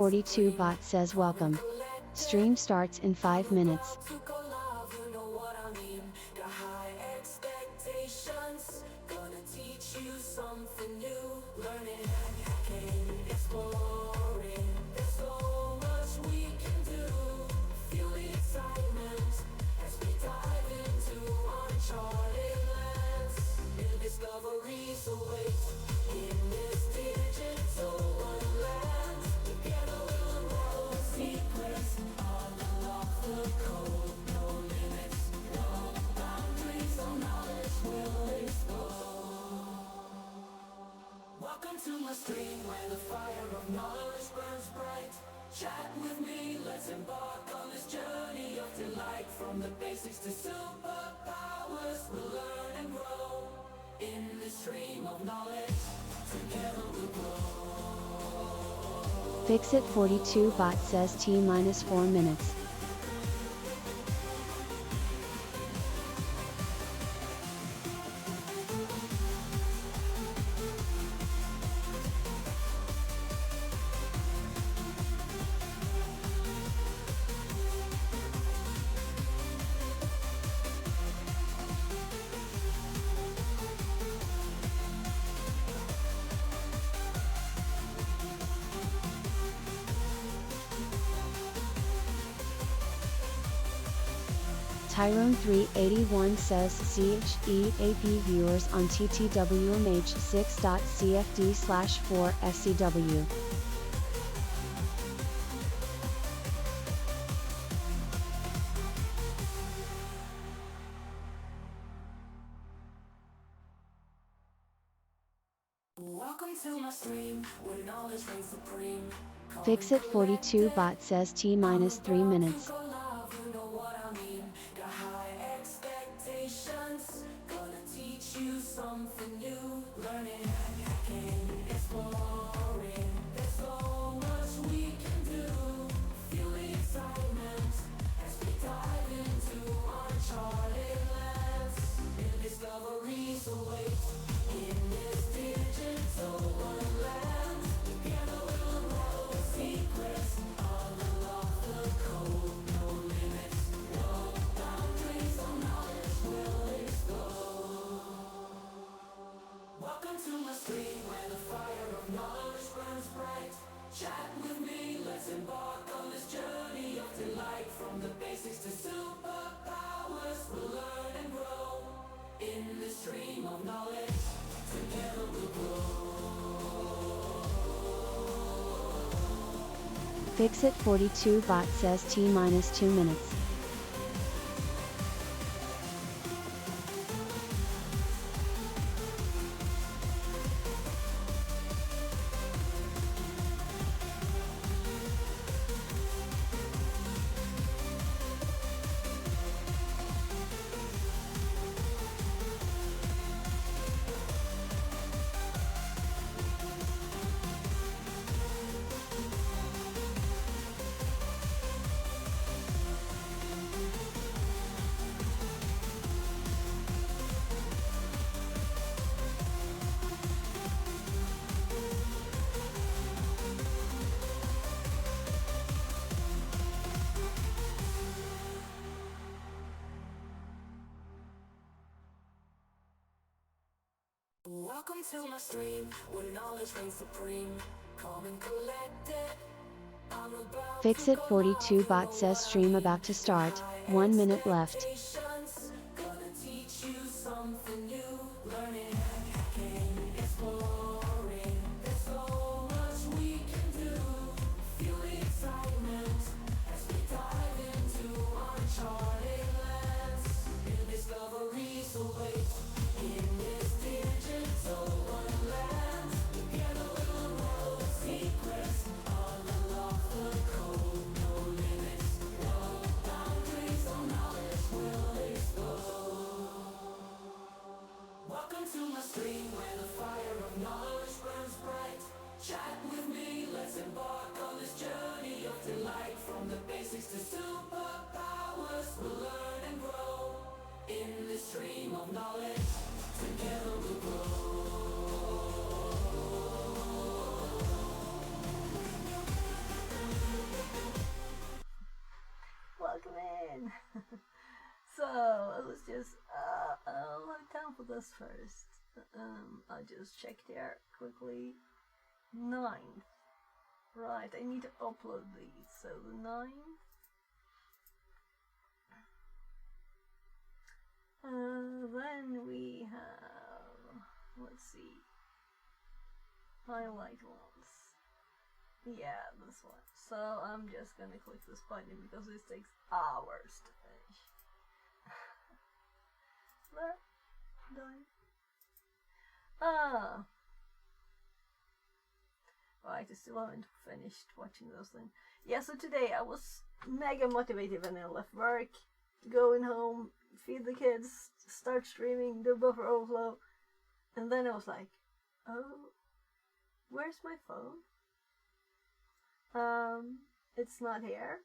42 bot says welcome. Stream starts in 5 minutes. Welcome to my stream where the fire of knowledge burns bright. Chat with me, let's embark on this journey of delight. From the basics to superpowers, we'll learn and grow. In this stream of knowledge, together we'll grow. Fixit 42 bot says T minus 4 minutes. Tyrone 381 says CHEAP viewers on TTWMH6.CFD/4SCW. Welcome to my stream where knowledge reigns supreme. Fixit 42 bot says T minus 3 minutes. Something new, learning, hacking, exploring. There's so much we can do. Feel the excitement as we dive into uncharted lands. New discoveries await in this digital wonderland. Together we'll unravel the secrets, unlock the code. No limits, no boundaries, no knowledge will explode. Welcome to my stream where the fire of knowledge burns bright. Chat with me, let's embark on this journey of delight. From the basics to superpowers, we'll learn and grow. In this stream of knowledge, together we'll grow. Fixit 42 bot says T minus 2 minutes. Welcome to my stream where knowledge reigns supreme. Calm and collected. I'm about Fixit 42 bot says stream about to start, 1 minute left. Gonna teach you something new. Learning, hacking, exploring. There's so much we can do. Feel the excitement as we dive into uncharted lands. New discoveries await in this digital wonderland. Together we'll unravel the secrets, unlock the code. No limits, no boundaries, no knowledge will was just, I'll have time for this first. I'll just check there quickly. 9th. Right, I need to upload these. So the 9th. Then we have, let's see, highlight ones. Yeah, this one. So I'm just gonna click this button because this takes hours to finish. There, done. Right, I still haven't finished watching those things. Yeah, so today I was mega motivated when I left work, going home, feed the kids, start streaming, do buffer overflow, and then I was like, oh, where's my phone? It's not here.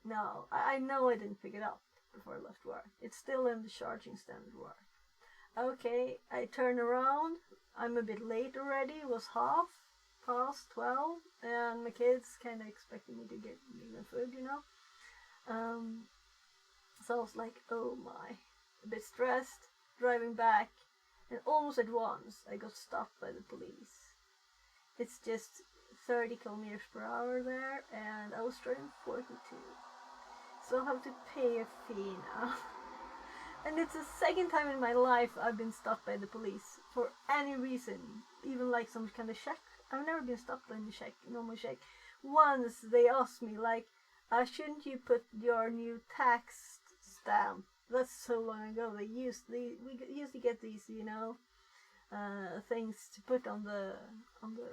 No, I know I didn't pick it up before I left work. It's still in the charging stand at work. Okay, I turn around. I'm a bit late already. It was 12:30, and my kids kind of expecting me to get me food, you know. So I was like, oh my, a bit stressed, driving back, and almost at once I got stopped by the police. It's just 30 kilometers per hour there, and I was driving 42. So I have to pay a fee now. And it's the second time in my life I've been stopped by the police for any reason, even like some kind of check. I've never been stopped by a normal check. Once they asked me like, shouldn't you put your new tax stamp? That's so long ago. We used to get these, you know, things to put on the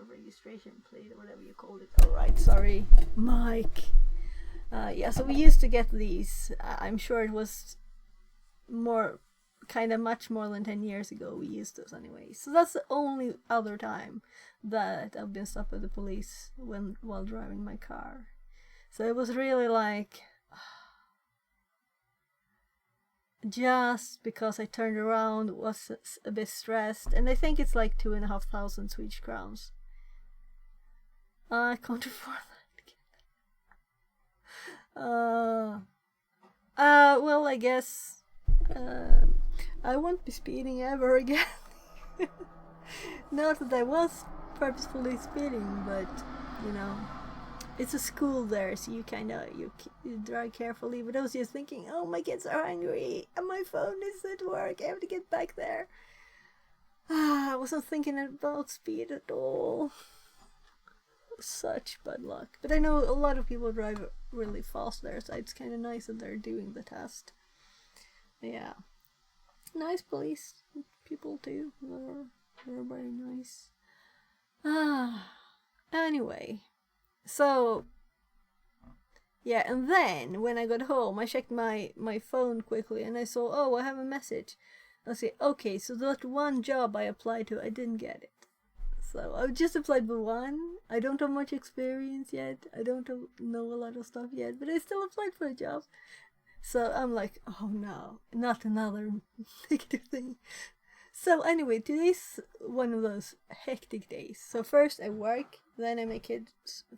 registration plate or whatever you call it. All right, sorry, Mike. Yeah, so we used to get these. I'm sure it was much more than 10 years ago we used those anyway. So that's the only other time that I've been stopped by the police while driving my car. So it was really like, just because I turned around, was a bit stressed, and I think it's like 2,500 Swedish crowns. I can't afford that. Well, I guess I won't be speeding ever again. Not that I was purposefully speeding, but you know, it's a school there, so you drive carefully. But I was just thinking, oh, my kids are hungry, and my phone is at work. I have to get back there. I wasn't thinking about speed at all. Such bad luck. But I know a lot of people drive really fast there, so it's kind of nice that they're doing the test. Yeah, nice police people too. They're very nice. Anyway, so yeah, and then when I got home, I checked my phone quickly, and I saw, oh, I have a message. I say, okay, so that one job I applied to, I didn't get it. So I just applied for one. I don't have much experience yet. I don't know a lot of stuff yet, but I still applied for a job. So I'm like, oh no, not another negative thing. So anyway, today's one of those hectic days. So first I work, then I make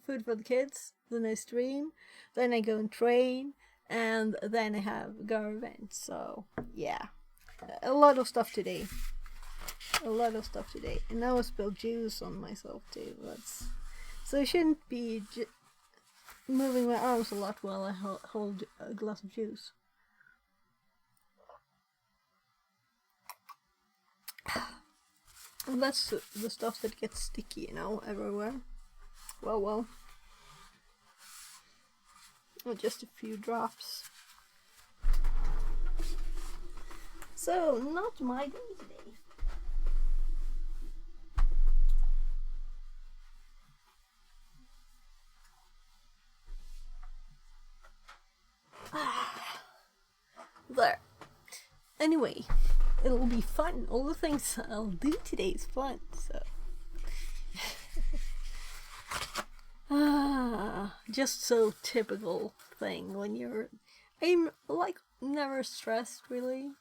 food for the kids, then I stream, then I go and train, and then I have Gar events. So yeah, a lot of stuff today. And now I spilled juice on myself too. So I shouldn't be moving my arms a lot while I hold a glass of juice. And that's the stuff that gets sticky, you know, everywhere. Well. Oh, just a few drops. So, not my day today. There. Anyway, it'll be fun. All the things I'll do today is fun, so. Just so typical thing when I'm like never stressed really.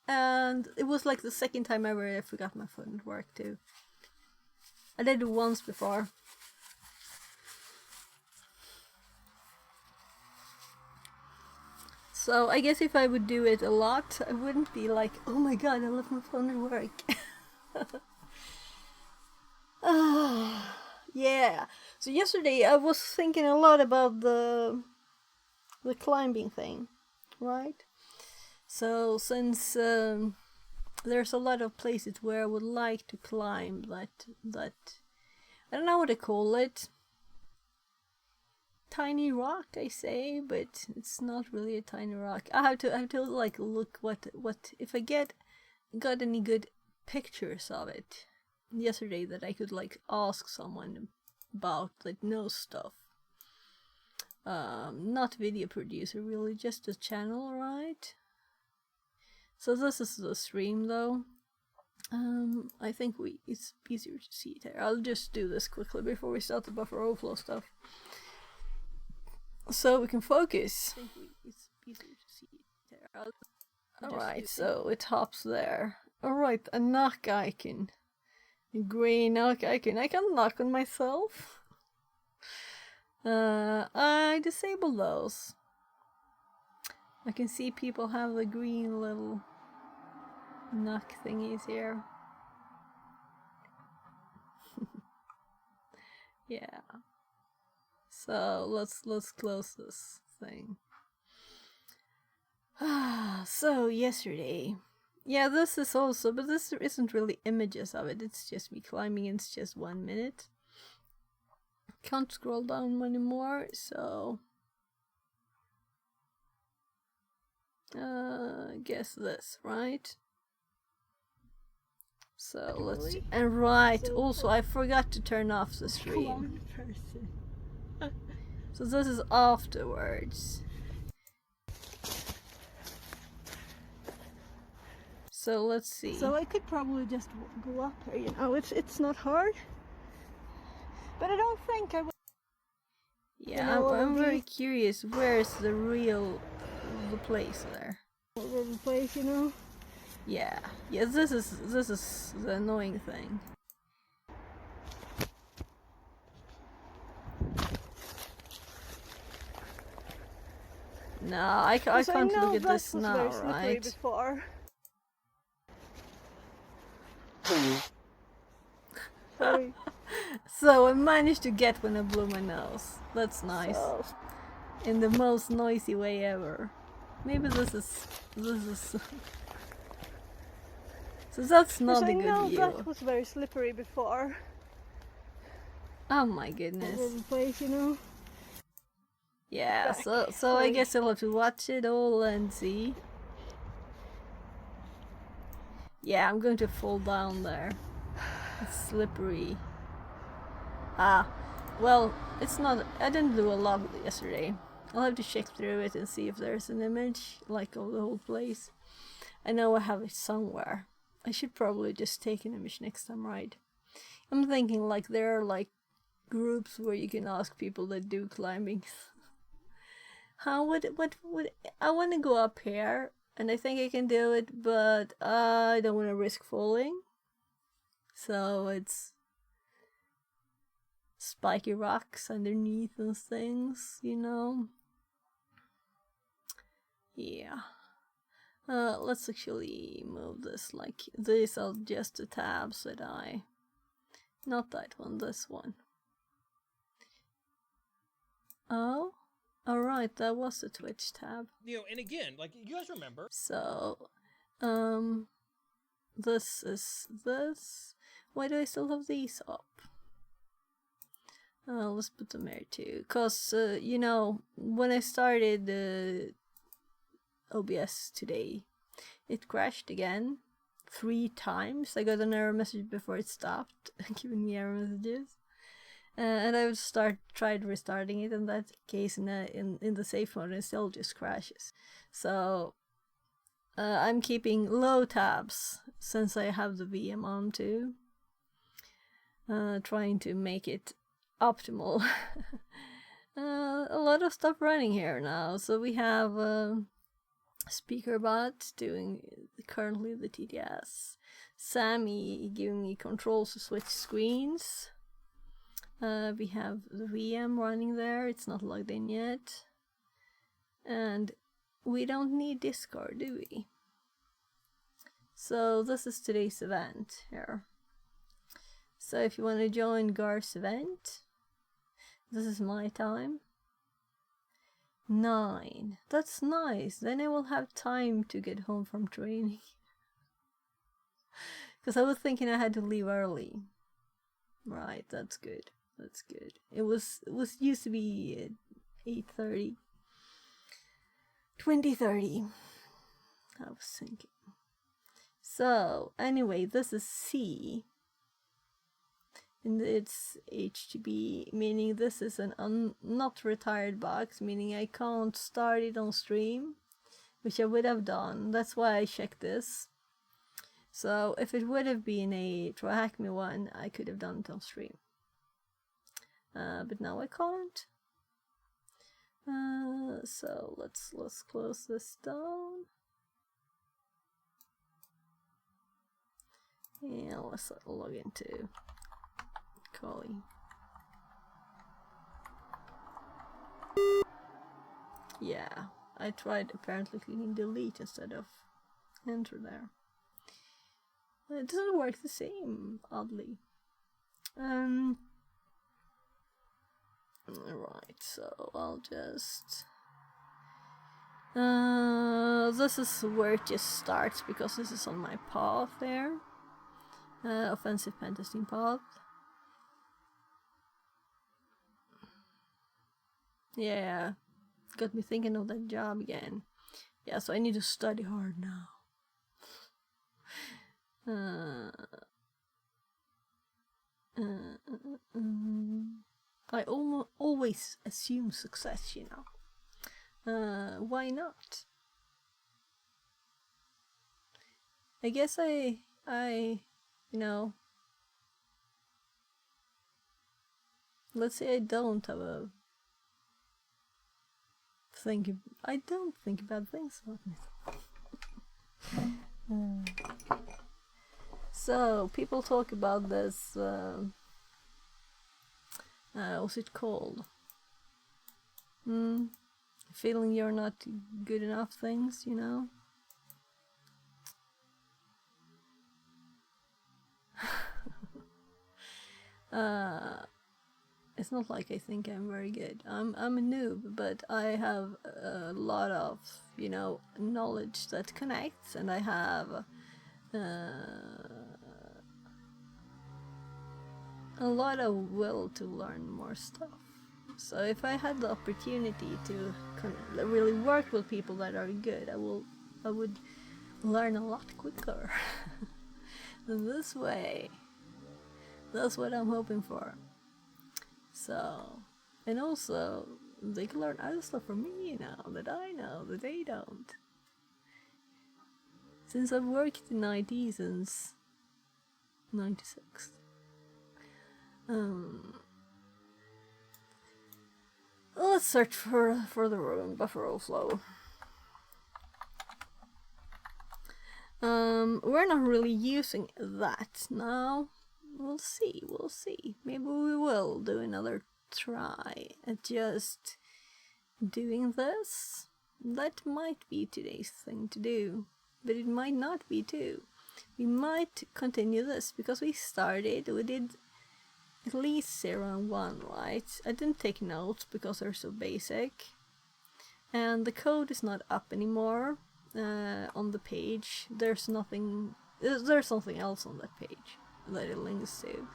And it was like the second time ever I forgot my phone at work too. I did it once before. So I guess if I would do it a lot, I wouldn't be like, oh my god, I left my phone at work. Yeah. So yesterday I was thinking a lot about the climbing thing, right? So since there's a lot of places where I would like to climb that I don't know what to call it. Tiny rock, I say, but it's not really a tiny rock. I have to like look what if I got any good pictures of it yesterday that I could like ask someone about that knows stuff. Not video producer, really, just a channel, right? So this is the stream though. I think it's easier to see it there. I'll just do this quickly before we start the buffer overflow stuff, so we can focus. It's easier to see it there. Alright, so it hops there. Alright, a knock icon. A green knock icon. I can knock on myself. I disable those. I can see people have the green little knock thingies here. Yeah. So let's close this thing. So yesterday. Yeah, this is also, but this isn't really images of it. It's just me climbing. It's just 1 minute. Can't scroll down anymore, so guess this, right? So let's and right. Also, I forgot to turn off the stream. So this is afterwards. So let's see. So I could probably just go up here. You know, it's not hard. But I don't think I would. Yeah, I'm very curious. Where's the place there? The place, you know. Yeah, this is the annoying thing. No, I can't look at this now, right? Before. Sorry. So I managed to get when I blew my nose. That's nice. So. In the most noisy way ever. Maybe this is. So that's not a good view. That was very slippery before. Oh my goodness. Place, you know. Yeah, so I guess I'll have to watch it all and see. Yeah, I'm going to fall down there. It's slippery. Well, it's not. I didn't do a lot yesterday. I'll have to check through it and see if there's an image, like of the whole place. I know I have it somewhere. I should probably just take an image next time, right? I'm thinking like there are like groups where you can ask people that do climbing. I want to go up here, and I think I can do it, but I don't want to risk falling. So it's spiky rocks underneath and things, you know. Yeah. Let's actually move this. Like these are just the tabs that not that one, this one. Oh, alright, that was the Twitch tab. You know, and again, like you guys remember. So, this is this. Why do I still have these up? Let's put them there too, cause you know, when I started OBS today, it crashed again 3 times. I got an error message before it stopped giving me error messages, and I tried restarting it. In that case, in the safe mode, it still just crashes. So I'm keeping low tabs since I have the VM on too. Trying to make it optimal. A lot of stuff running here now. So we have SpeakerBot doing currently the TTS. Sammy giving me controls to switch screens. We have the VM running there. It's not logged in yet. And we don't need Discord, do we? So this is today's event here. So if you want to join Gar's event, this is my time. 9. That's nice. Then I will have time to get home from training. Because I was thinking I had to leave early. Right, that's good. That's good. It was used to be 8:30. 20:30. I was thinking. So anyway, this is C. And it's HTB, meaning this is an not retired box, meaning I can't start it on stream, which I would have done. That's why I checked this. So if it would have been a TryHackMe one, I could have done it on stream. But now I can't. So let's close this down. And let's log into Kali. Yeah, I tried apparently clicking delete instead of enter there. It doesn't work the same, oddly. Right, so I'll just... this is where it just starts, because this is on my path there. Offensive pen testing path. Yeah, got me thinking of that job again. Yeah, so I need to study hard now. I always assume success, you know. Why not? I guess I, you know, let's say I don't have a I don't think bad things about me. So people talk about this. What's it called? Feeling you're not good enough things, you know. It's not like I think I'm very good. I'm a noob, but I have a lot of, you know, knowledge that connects, and I have a lot of will to learn more stuff. So if I had the opportunity to really work with people that are good, I would learn a lot quicker. This way, that's what I'm hoping for. So, and also they can learn other stuff from me, you know, that I know that they don't. Since I've worked in IT since 96. Let's search for the room buffer overflow. We're not really using that now. We'll see. Maybe we will do another try at just doing this. That might be today's thing to do, but it might not be too. We might continue this because we did at least 0 and 1, right? I didn't take notes because they're so basic. And the code is not up anymore on the page. There's something else on that page that it links to.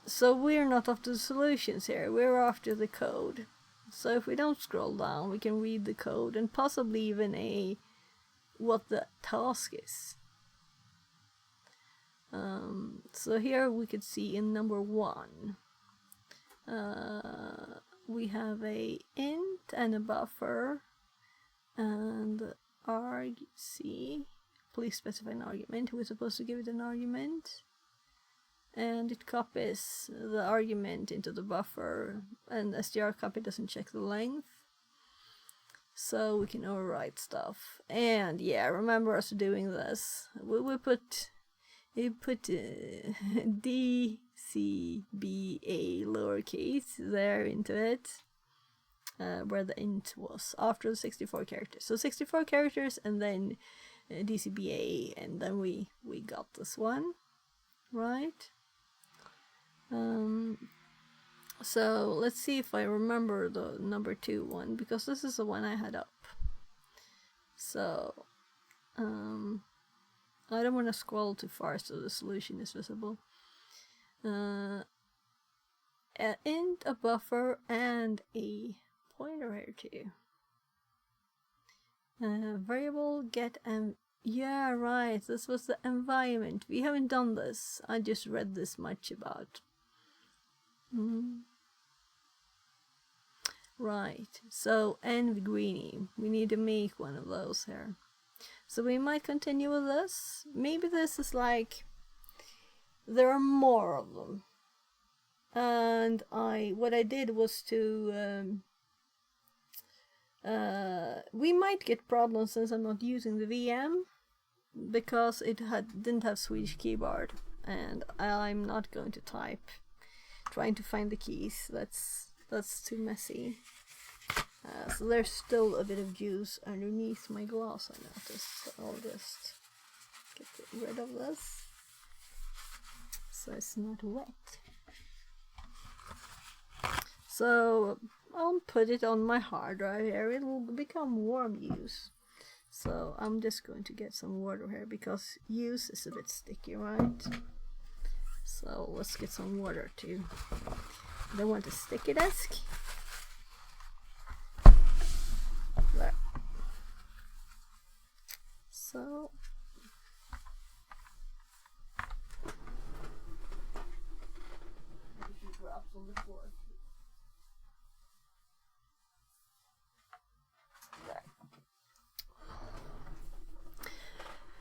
So we're not after the solutions here, we're after the code. So if we don't scroll down, we can read the code and possibly even what the task is. So here we could see in number 1, we have a int and a buffer and arg-c. Please specify an argument. We're supposed to give it an argument, and it copies the argument into the buffer, and strcopy doesn't check the length, so we can overwrite stuff. And yeah, remember us doing this. We put DCBA lowercase there into it, where the int was after the 64 characters. So 64 characters and then DCBA, and then we got this one, right? So let's see if I remember the number 2 one, because this is the one I had up. So I don't want to scroll too far so the solution is visible. Int, a buffer, and a pointer here too. Variable get yeah, right, this was the environment. We haven't done this. I just read this much about. Right, so env greenie. We need to make one of those here. So we might continue with this. Maybe this is like there are more of them. And what I did was to we might get problems since I'm not using the VM, because it didn't have Swedish keyboard, and I'm not going to type trying to find the keys. That's too messy. So there's still a bit of juice underneath my glass, I noticed. So I'll just get rid of this so it's not wet. So I'll put it on my hard drive here. It will become warm use. So I'm just going to get some water here, because use is a bit sticky, right? So let's get some water too. I don't want a sticky desk. There. So drops on the floor.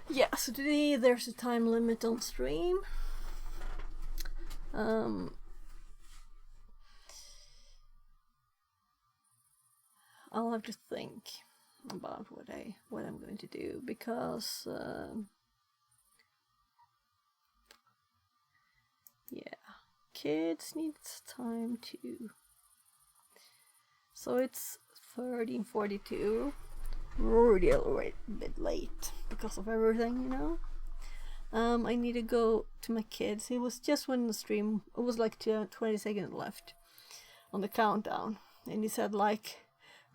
Yeah, so today there's a time limit on stream. I'll have to think about what I'm going to do, because yeah, kids need time too. So it's 13:42. Already a bit late because of everything, you know. I need to go to my kids. It was just when the stream, it was like 20 seconds left on the countdown, and he said like,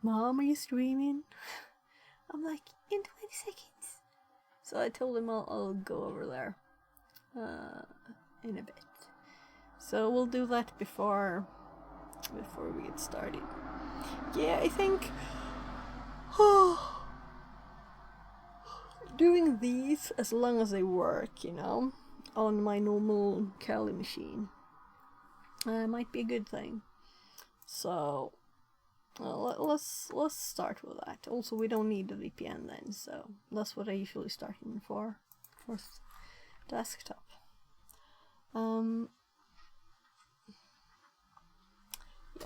"Mom, are you streaming?" I'm like, "In 20 seconds." So I told him I'll go over there in a bit. So we'll do that before we get started. Yeah, I think doing these, as long as they work, you know, on my normal Kali machine, might be a good thing. So let's start with that. Also, we don't need the VPN then, so that's what I usually start in for desktop. Yeah,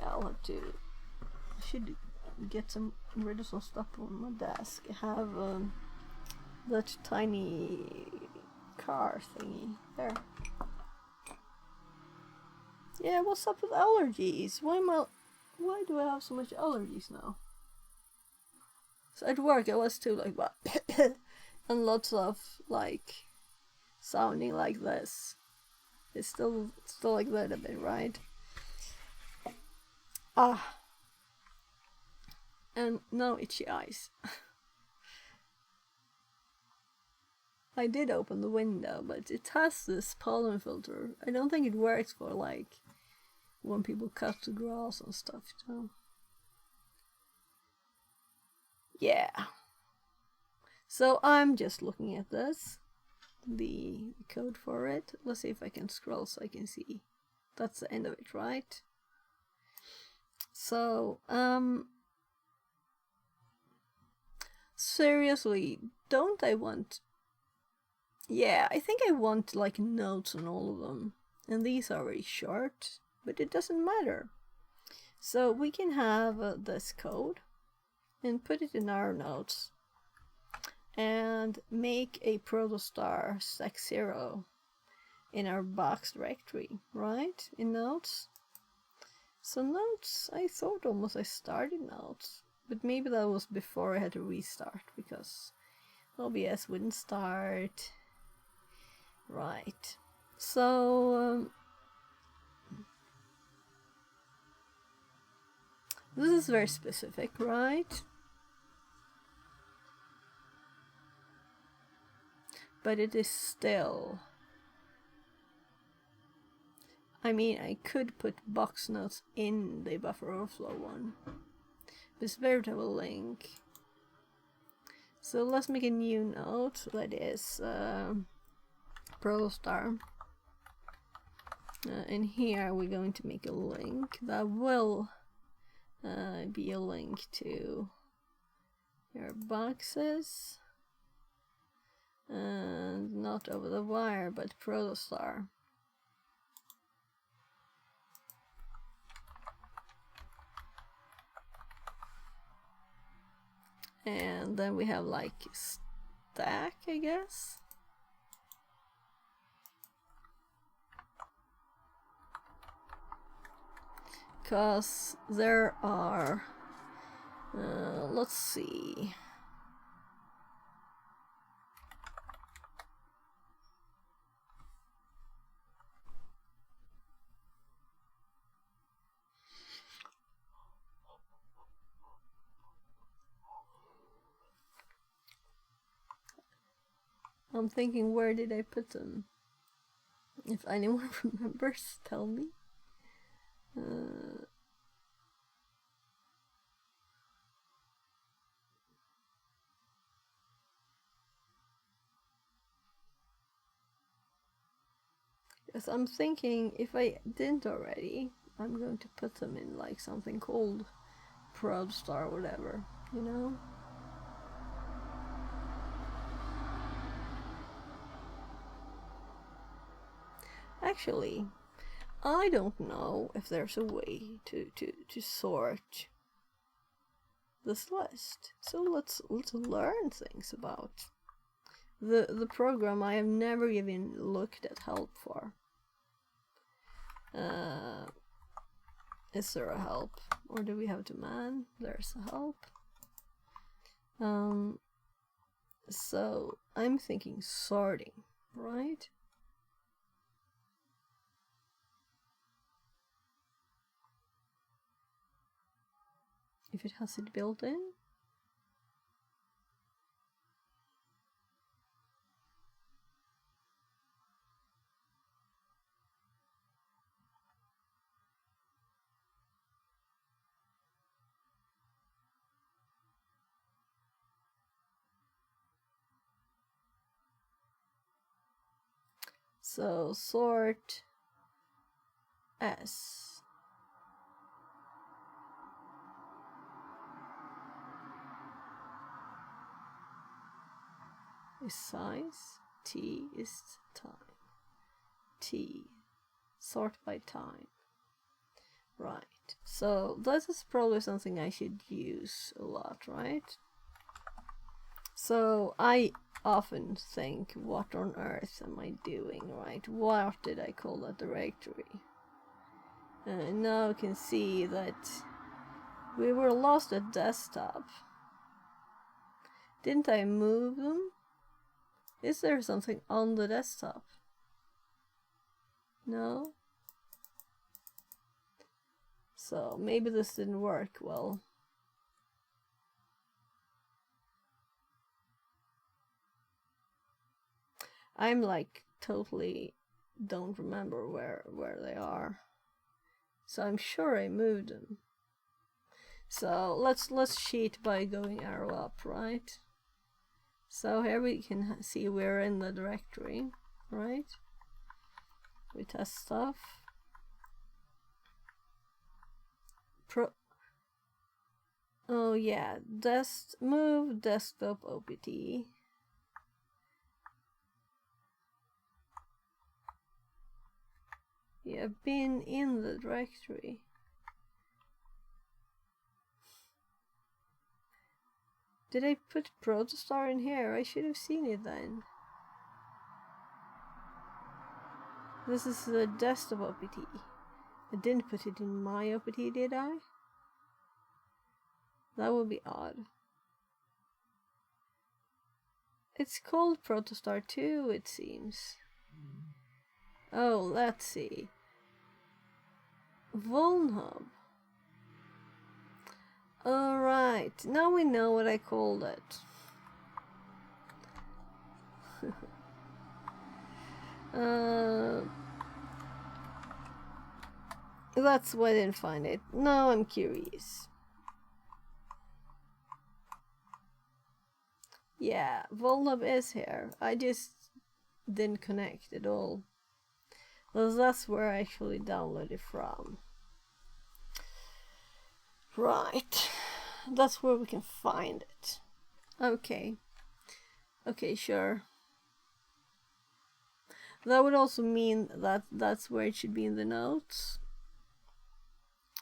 I'll have to. I should get rid of some stuff on my desk. I have that tiny car thingy there. Yeah, what's up with allergies? Why do I have so much allergies now? So at work I was too, like, and lots of like sounding like this. It's still like that a bit, right? And no itchy eyes. I did open the window, but it has this pollen filter. I don't think it works for like when people cut the grass and stuff, you know. Yeah. So I'm just looking at this, the code for it. Let's see if I can scroll so I can see. That's the end of it, right? So, seriously, don't I want... Yeah, I think I want like notes on all of them. And these are very short, but it doesn't matter. So we can have this code and put it in our notes and make a protostar stack0 in our box directory, right? In notes. So notes, I thought almost I started notes, but maybe that was before I had to restart because OBS wouldn't start. Right. So this is very specific, right? But it is still... I mean, I could put box notes in the buffer overflow one. But it's better to have a link. So let's make a new note that is Protostar. And here we're going to make a link that will be a link to your boxes. And not over the wire, but Protostar. And then we have like stack, I guess. Because there are, let's see. I'm thinking, where did I put them? If anyone remembers, tell me. Yes, I'm thinking, if I didn't already, I'm going to put them in like something called Protostar or whatever, you know? Actually, I don't know if there's a way to sort this list. So let's learn things about the program I have never even looked at help for. Is there a help? Or do we have to man? There's a help. So I'm thinking sorting, right? If it has it built in. So sort S. Is size, T is time. T, sort by time. Right, so this is probably something I should use a lot, right? So I often think, what on earth am I doing, right? What did I call that directory? And now you can see that we were lost at desktop. Didn't I move them? Is there something on the desktop? No? So maybe this didn't work well. I'm like totally don't remember where they are. So I'm sure I moved them. So let's cheat by going arrow up, right? So here we can see we're in the directory, right? We test stuff. Oh yeah, move desktop opt. You have been in the directory. Did I put Protostar in here? I should have seen it then. This is the desktop opt. I didn't put it in my OPT, did I? That would be odd. It's called Protostar 2, it seems. Oh, let's see. Vulnhub. Alright, now we know what I called it. That's why I didn't find it. Now I'm curious. Yeah, Vulnhub is here. I just didn't connect at all. Well, that's where I actually downloaded from. Right. That's where we can find it. Okay. Okay, sure. That would also mean that that's where it should be in the notes.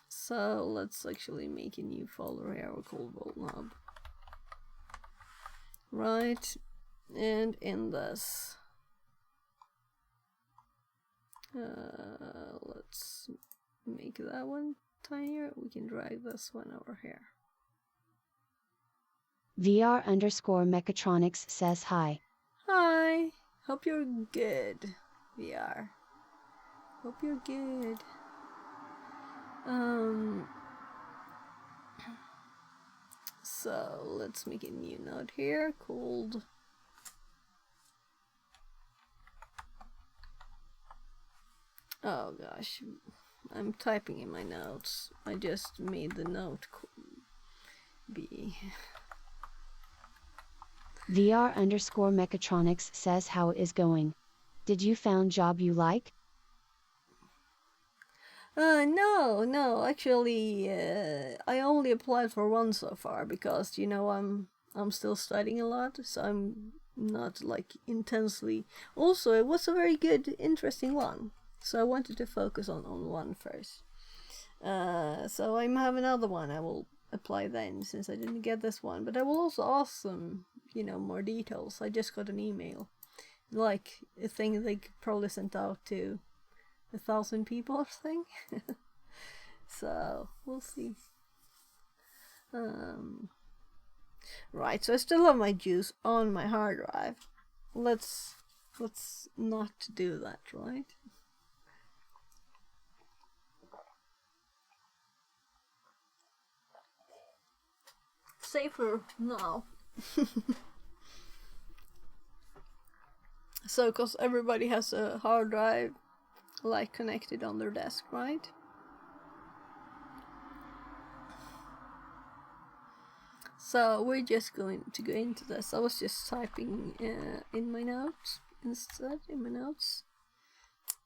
So let's actually make a new folder here called Vulnhub. Right. And in this. Let's make that one tinier. We can drag this one over here. VR_Mechatronics says hi. Hi. Hope you're good, VR. Hope you're good. So let's make a new node here called oh gosh, I'm typing in my notes. I just made the note be VR_Mechatronics says how it is going. Did you found job you like? No, actually, I only applied for one so far because, you know, I'm still studying a lot, so I'm not like intensely. Also, it was a very good, interesting one, so I wanted to focus on one first. So I have another one I will apply then, since I didn't get this one, but I will also ask them, you know, more details. I just got an email, like a thing they probably sent out to 1,000 people or something. So we'll see. Right, so I still have my juice on my hard drive. Let's not do that, right? Safer now. So, because everybody has a hard drive like connected on their desk, right? So we're just going to go into this. I was just typing in my notes instead, in my notes.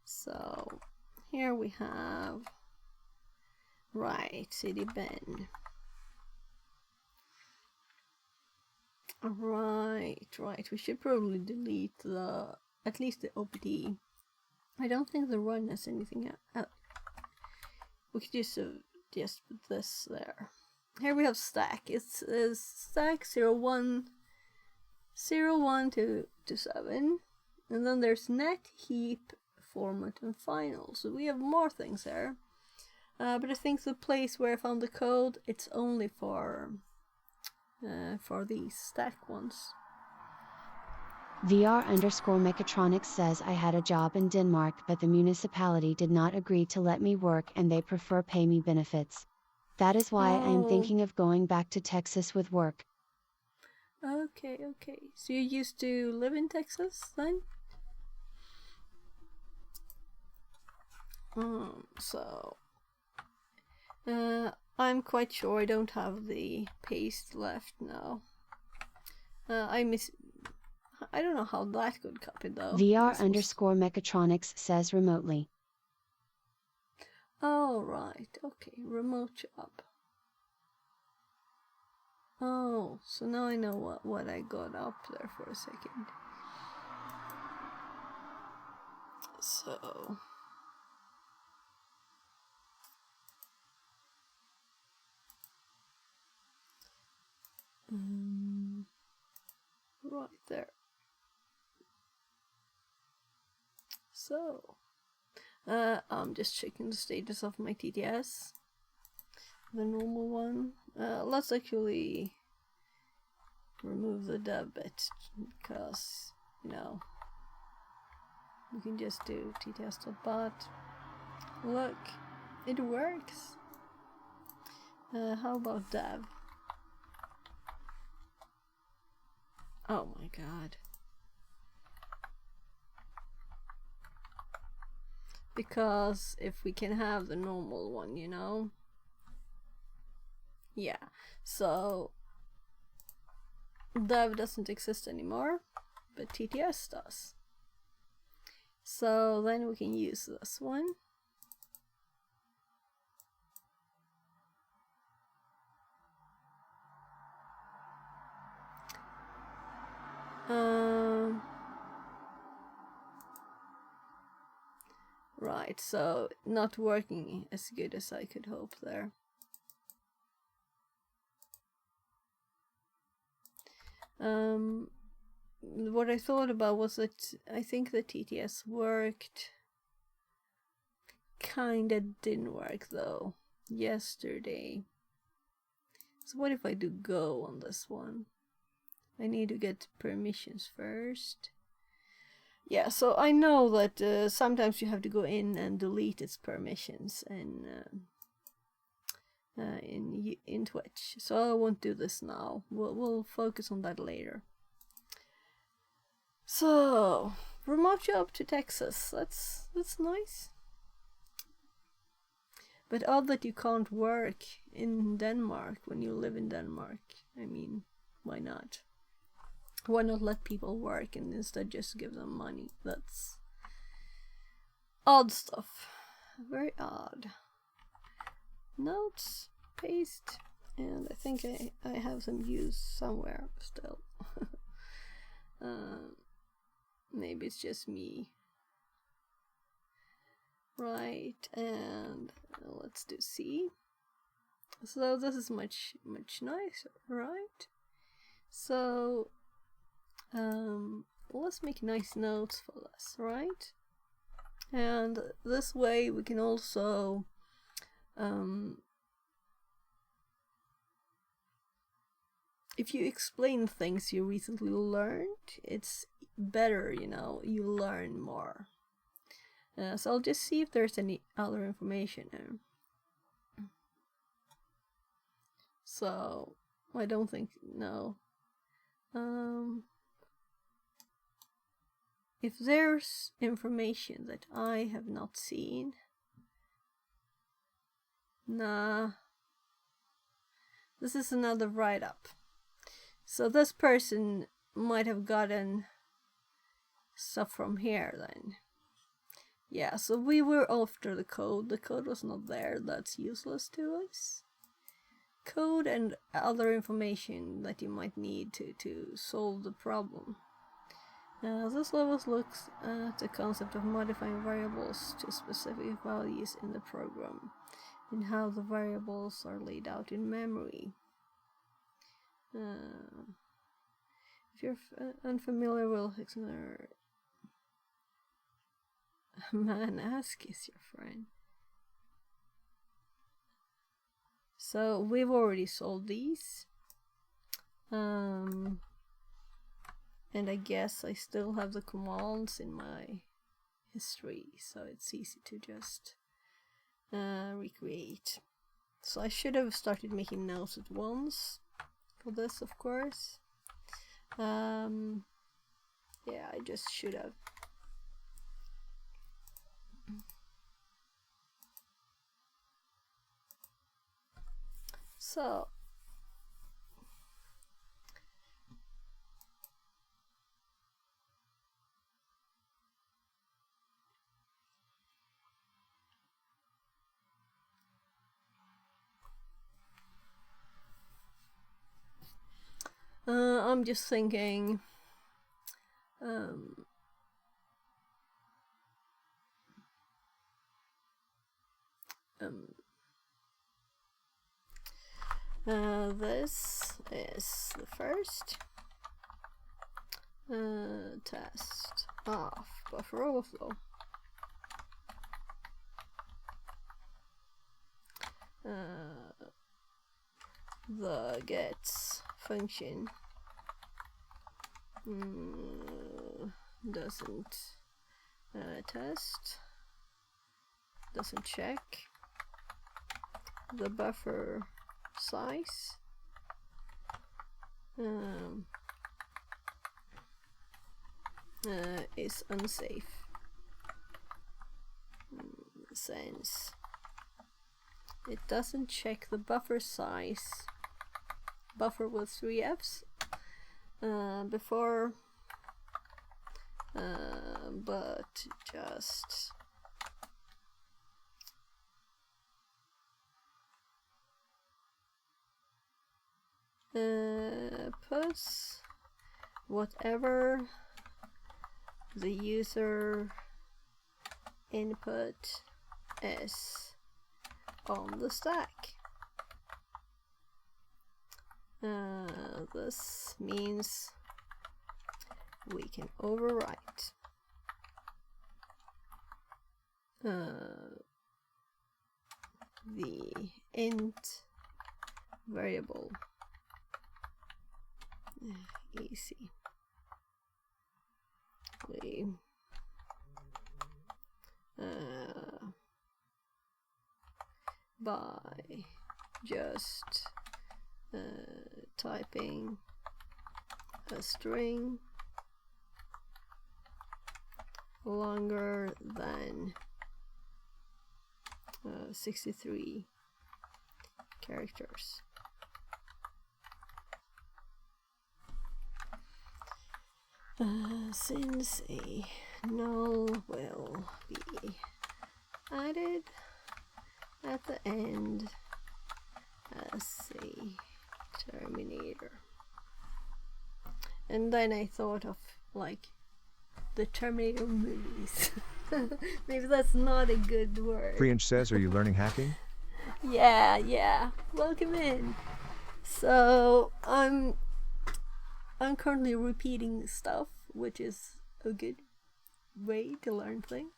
So here we have, right, CD bin. Right, we should probably delete at least the OPD. I don't think the run has anything else. We could just put this there. Here we have stack. It's stack 01 to 7, and then there's net, heap, format, and final. So we have more things there. But I think the place where I found the code, it's only for these stack ones. VR_Mechatronics says I had a job in Denmark, but the municipality did not agree to let me work and they prefer pay me benefits. That is why I am thinking of going back to Texas with work. Okay. So you used to live in Texas then? So I'm quite sure I don't have the paste left now. I don't know how that got copied though. VR_Mechatronics says remotely. Oh, right, okay, remote job. Oh, so now I know what I got up there for a second. So right there. So I'm just checking the status of my TTS. The normal one. Let's actually remove the dev bit, because, you know, we can just do TTS.bot. Look, it works. How about dev? Oh my god. Because if we can have the normal one, you know? Yeah, so dev doesn't exist anymore, but TTS does. So then we can use this one. Right, so not working as good as I could hope there. What I thought about was that I think the TTS worked. Kinda didn't work though yesterday. So what if I do go on this one? I need to get permissions first. Yeah, so I know that sometimes you have to go in and delete its permissions in Twitch. So I won't do this now. We'll focus on that later. So remote job to Texas. That's nice. But odd that you can't work in Denmark when you live in Denmark. I mean, why not? Why not let people work and instead just give them money? That's odd stuff. Very odd. Notes, paste, and I think I have some use somewhere still. Maybe it's just me. Right, and let's do C. So this is much nicer, right? So let's make nice notes for this, right? And this way we can also if you explain things you recently learned, it's better, you know, you learn more. So I'll just see if there's any other information here. So I don't think, no. If there's information that I have not seen, nah. This is another write-up. So this person might have gotten stuff from here then. Yeah, so we were after the code. The code was not there. That's useless to us. Code and other information that you might need to solve the problem. This level looks at the concept of modifying variables to specific values in the program and how the variables are laid out in memory. If you're unfamiliar with man, ask is your friend. So we've already solved these. And I guess I still have the commands in my history, so it's easy to just recreate. So I should have started making notes at once for this, of course. Yeah, I just should have. So I'm just thinking this is the first test of buffer overflow. the gets function doesn't test, doesn't check the buffer size, is unsafe, since it doesn't check the buffer size, buffer with 3 F's, before, but just puts whatever the user input is on the stack. This means we can overwrite the int variable easy by just typing a string longer than 63 characters. Since a null will be added at the end as a terminator. And then I thought of like the Terminator movies. Maybe that's not a good word. Priyansh says, are you learning hacking? Yeah. Welcome in. So I'm currently repeating stuff, which is a good way to learn things,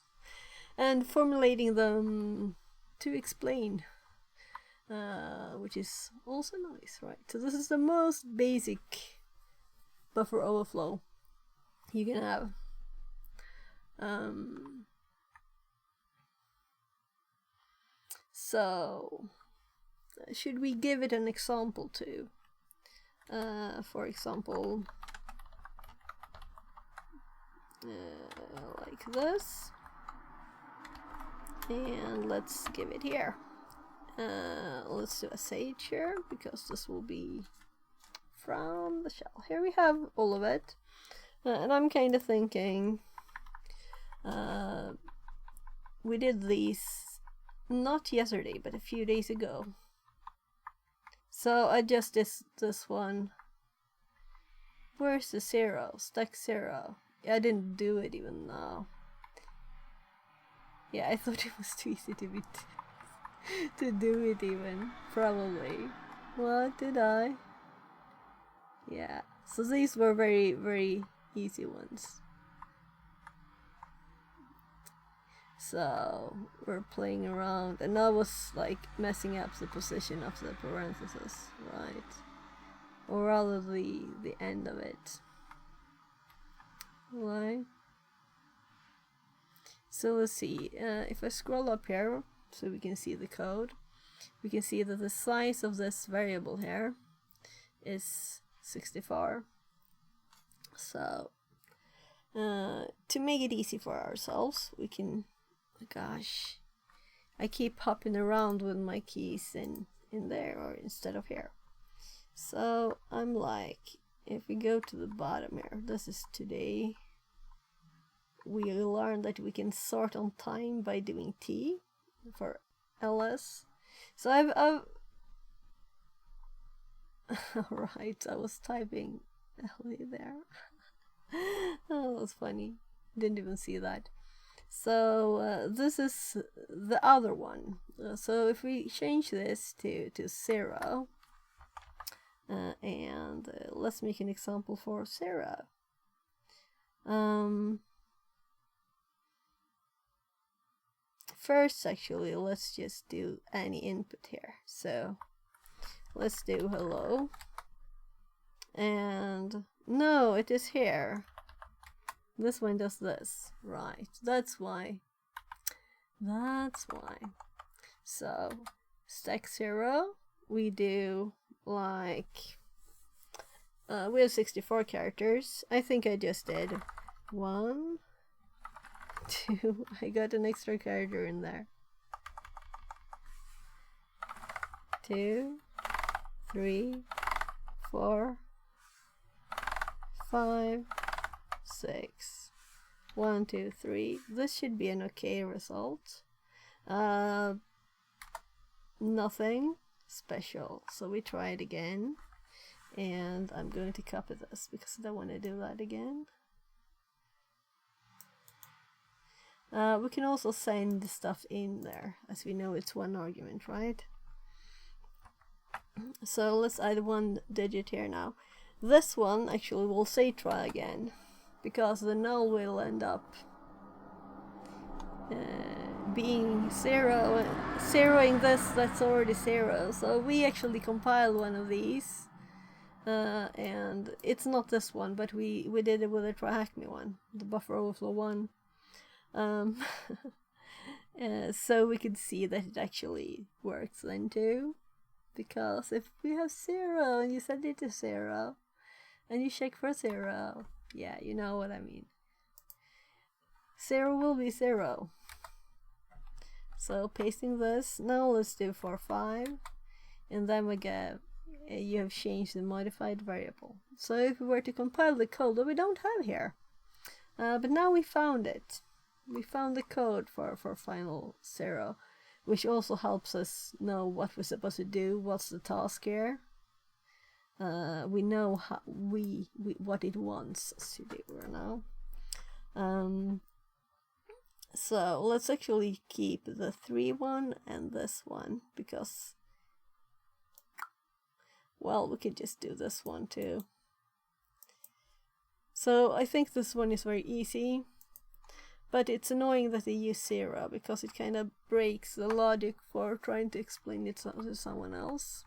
and formulating them to explain, which is also nice, right? So this is the most basic buffer overflow you can have. So should we give it an example too? For example, like this, and let's give it here. Let's do a sage here, because this will be from the shell. Here we have all of it, and I'm kind of thinking we did these not yesterday but a few days ago. So I just this one. Where's the 0? Stack 0. I didn't do it even now. Yeah, I thought it was too easy to do it even. Probably. What did I? Yeah. So these were very, very easy ones. So we're playing around, and I was like messing up the position of the parentheses, right? Or rather the end of it. Right? So let's see, if I scroll up here so we can see the code, we can see that the size of this variable here is 64. So to make it easy for ourselves, we can, gosh, I keep hopping around with my keys in there or instead of here. So I'm like, if we go to the bottom here, this is today, we learned that we can sort on time by doing T for ls. So I've alright, I was typing LA there. Oh, that was funny. Didn't even see that. So this is the other one. So if we change this to 0, and let's make an example for 0. first actually let's just do any input here. So let's do hello. And no, it is here. This one does this. Right, that's why. That's why. So stack 0, we do like we have 64 characters. I think I just did 1, 2. I got an extra character in there. 2, 3, 4, 5, 6. 1, 2, 3. This should be an okay result. Nothing special. So we try it again. And I'm going to copy this because I don't want to do that again. We can also send the stuff in there, as we know it's one argument, right? So let's add 1 digit here now. This one actually will say try again, because the null will end up being 0. Zeroing this, that's already 0. So we actually compiled one of these. And it's not this one, but we did it with a TryHackMe one, the buffer overflow one. So we could see that it actually works then too, because if we have 0 and you set it to 0 and you check for 0, yeah, you know what I mean. 0 will be 0. So pasting this, now let's do 4, 5, and then we get you have changed the modified variable. So if we were to compile the code that we don't have here, but now we found it. We found the code for final 0, which also helps us know what we're supposed to do. What's the task here? We know how what it wants us to do now. So let's actually keep the 3 one and this one, because, well, we could just do this one too. So I think this one is very easy, but it's annoying that they use 0 because it kind of breaks the logic for trying to explain it to someone else.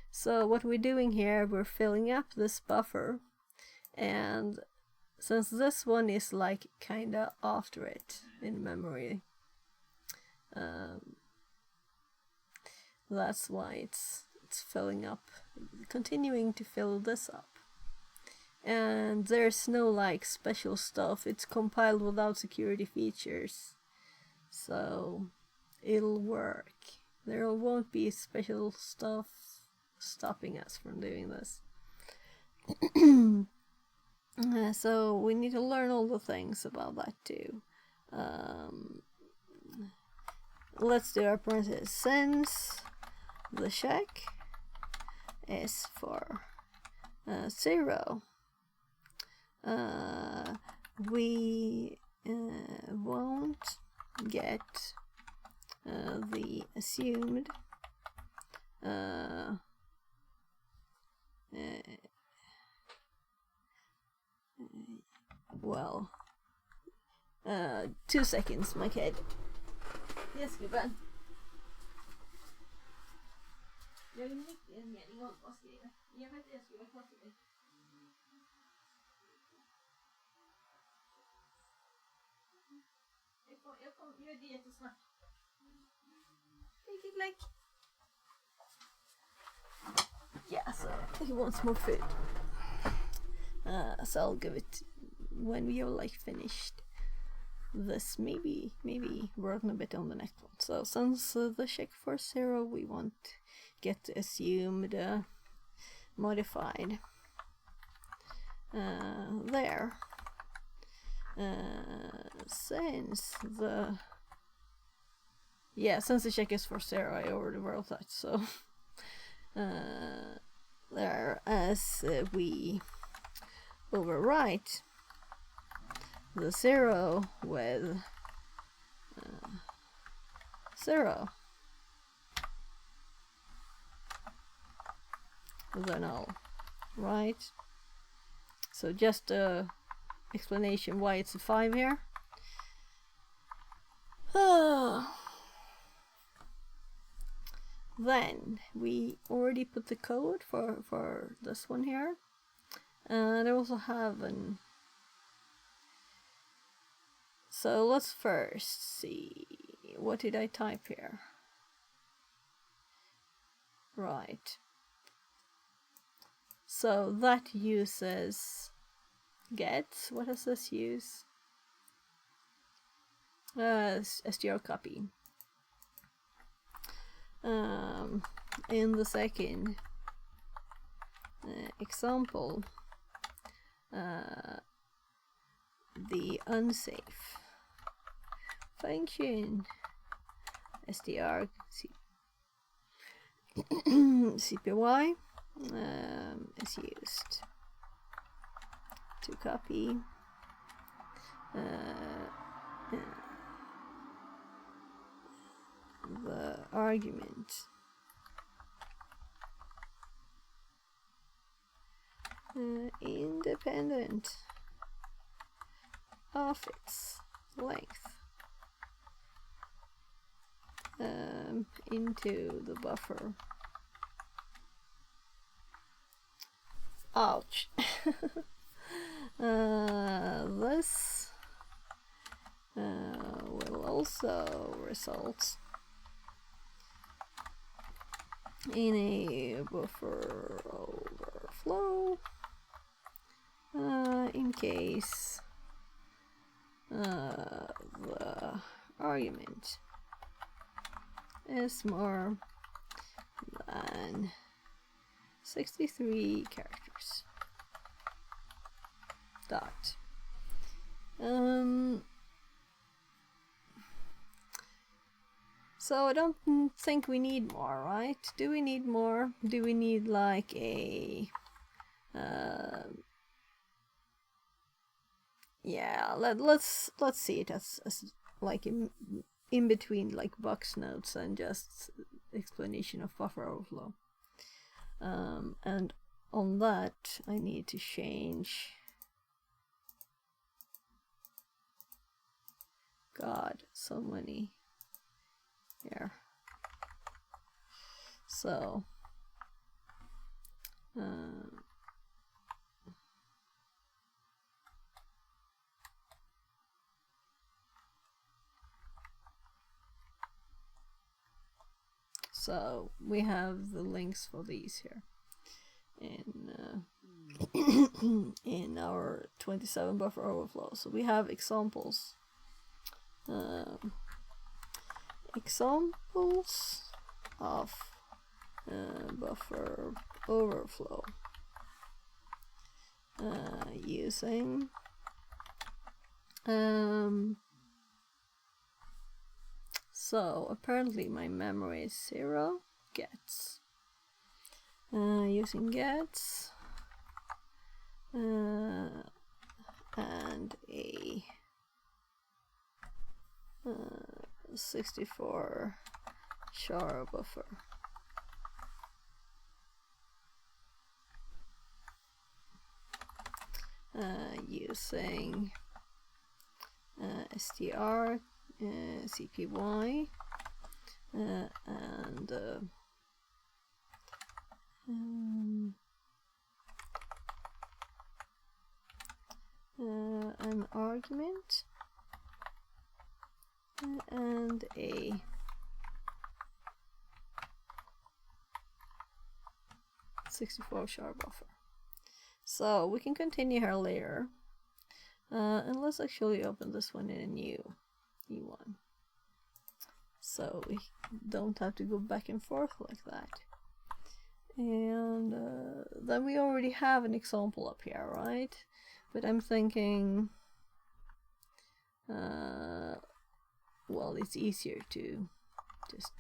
So what we're doing here, we're filling up this buffer, and since this one is like kind of after it in memory, that's why it's filling up, continuing to fill this up. And there's no like special stuff, it's compiled without security features, so it'll work. There won't be special stuff stopping us from doing this. So we need to learn all the things about that too. Let's do our parentheses. Since the check is for 0, we won't get the assumed well, 2 seconds, my kid. Yes, gubben. Jag vill mycket en mening om vad skriva. Jag vet jag skulle vara klar. Jag gör det jättesnabbt. Take it like. Yeah, so he wants more food. So I'll give it when we are like finished this, maybe working a bit on the next one. So since the check for 0, we want get assumed modified there. Since the check is for 0, I already wrote that, so there, as we overwrite the 0 with 0, the null, right? So just a explanation why it's a 5 here. Then we already put the code for this one here, and I also have an. So let's first see, what did I type here? Right. So that uses get. What does this use? str copy. In the second example, the unsafe function str cpy is used to copy the argument independent of its length into the buffer. Ouch. This will also result in a buffer overflow in case the argument is more than 63 characters. Dot. So I don't think we need more, right? Do we need more? Do we need like a yeah, let's see it as like in between like box notes and just explanation of buffer overflow. And on that I need to change. God, so many here. So so we have the links for these here in in our 27 buffer overflow. So we have examples. Examples of buffer overflow using so apparently my memory is 0 gets using gets and a 64 char buffer. Using str cpy and an argument and a .64 char buffer. So we can continue here later, and let's actually open this one in a new one, so we don't have to go back and forth like that. And then we already have an example up here, right? But I'm thinking, well, it's easier to just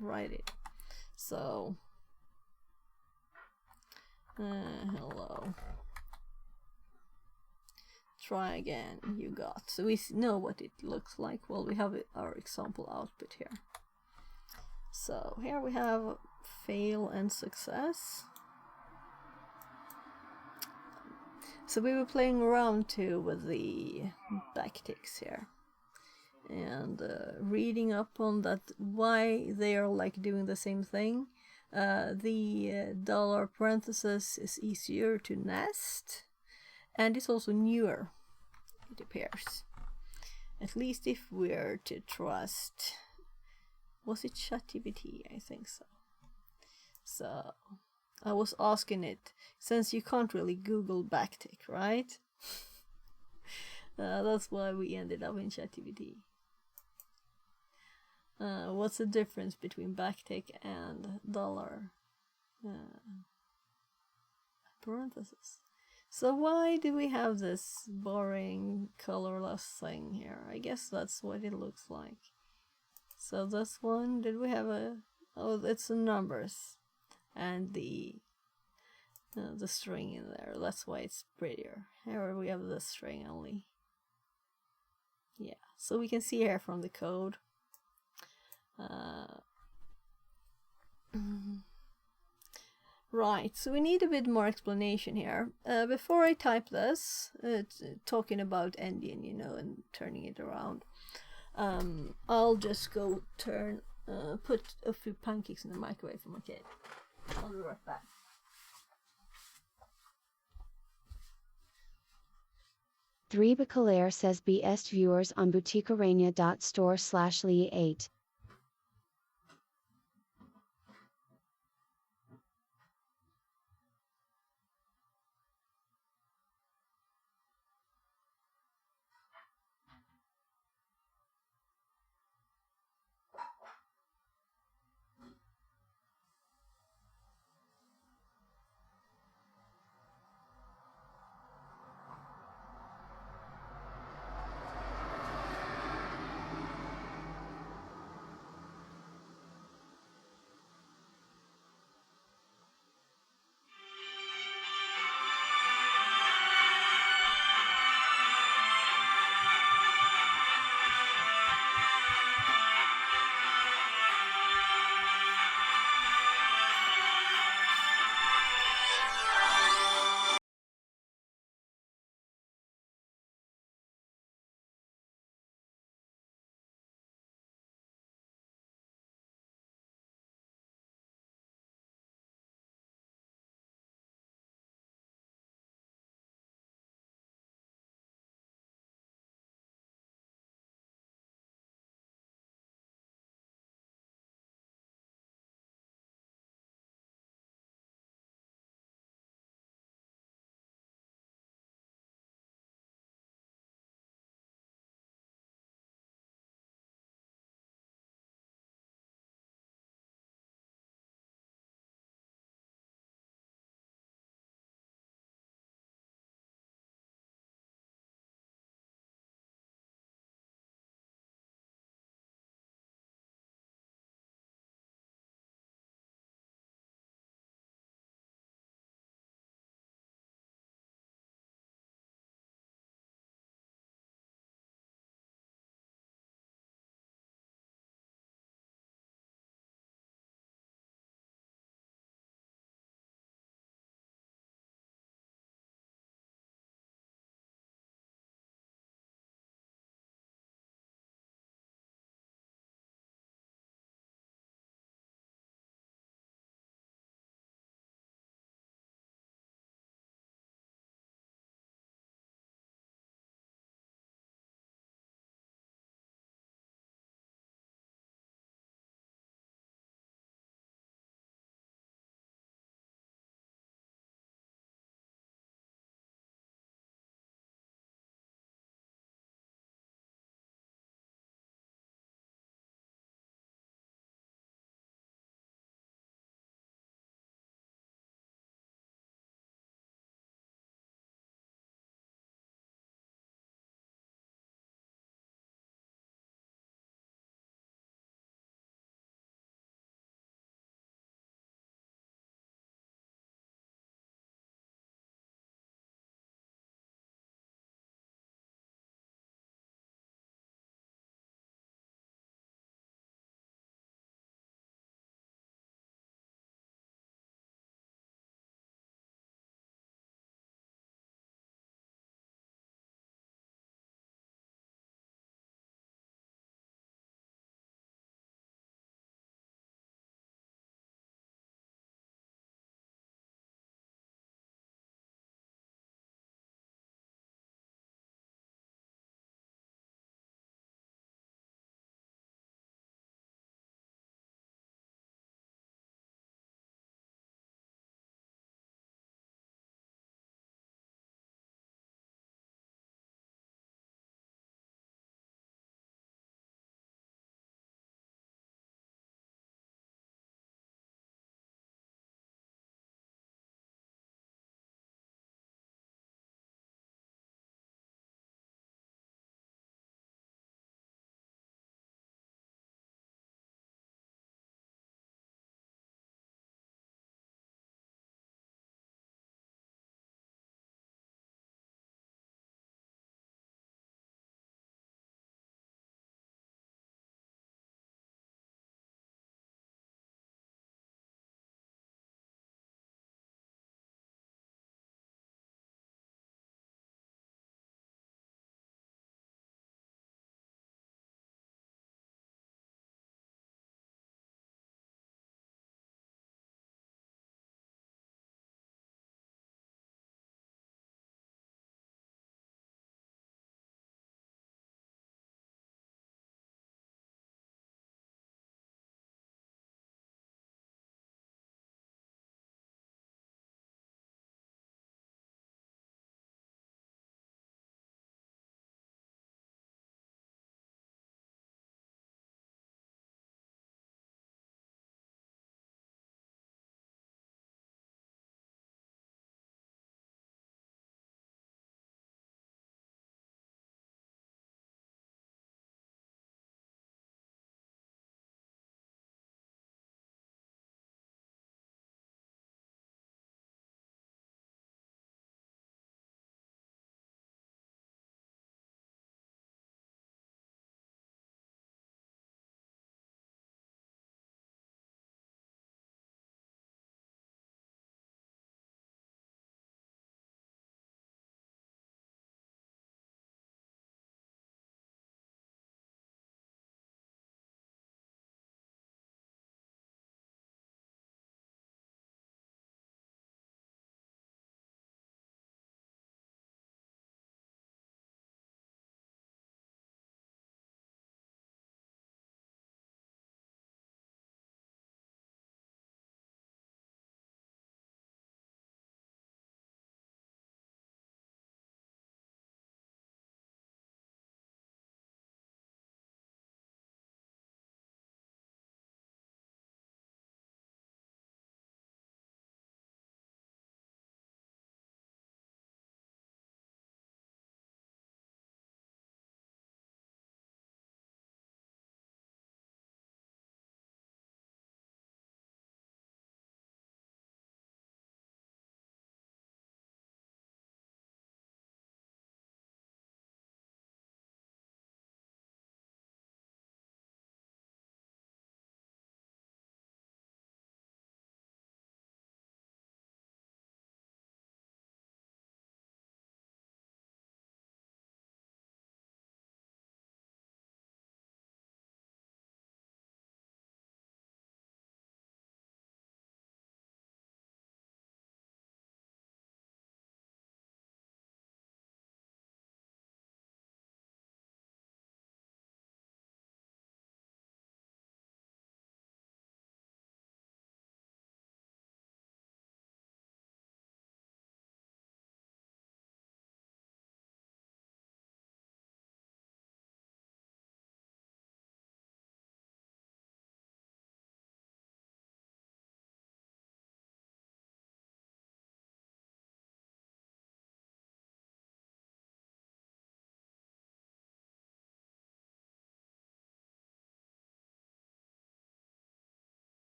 write it. So hello, try again, you got. So we know what it looks like. Well, we have our example output here. So here we have fail and success. So we were playing around too with the backticks here. and reading up on that, why they are like doing the same thing. The dollar parenthesis is easier to nest, and it's also newer, it appears. At least if we're to trust, was it ChatGPT? I think so. So I was asking it, since you can't really Google backtick, right? That's why we ended up in ChatGPT. What's the difference between backtick and dollar parenthesis? So why do we have this boring colorless thing here? I guess that's what it looks like. So this one, did we have a... Oh, it's the numbers and the string in there. That's why it's prettier. Here we have the string only. Yeah, so we can see here from the code. Right, so we need a bit more explanation here. Before I type this, talking about ending, you know, and turning it around, I'll just go put a few pancakes in the microwave for my kid. I'll be right back. Three Bacalaire says BS viewers on boutiquearena.store/Lee8.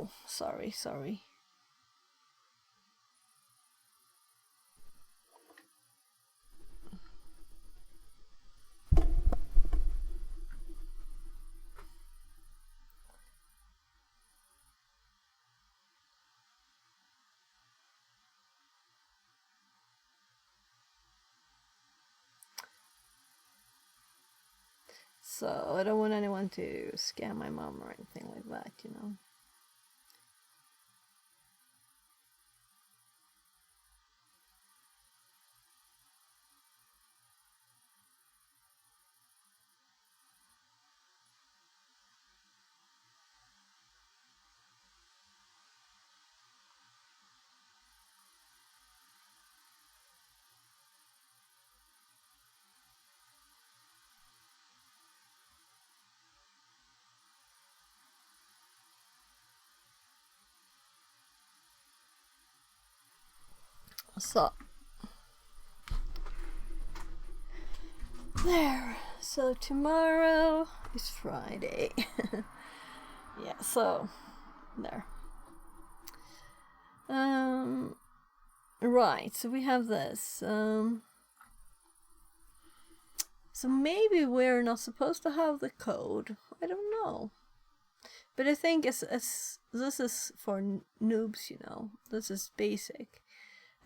Oh, sorry. So I don't want anyone to scam my mom or anything like that, you know. So there. So tomorrow is Friday. Yeah, so there. Right, so we have this. So maybe we're not supposed to have the code. I don't know. But I think as this is for noobs, you know. This is basic.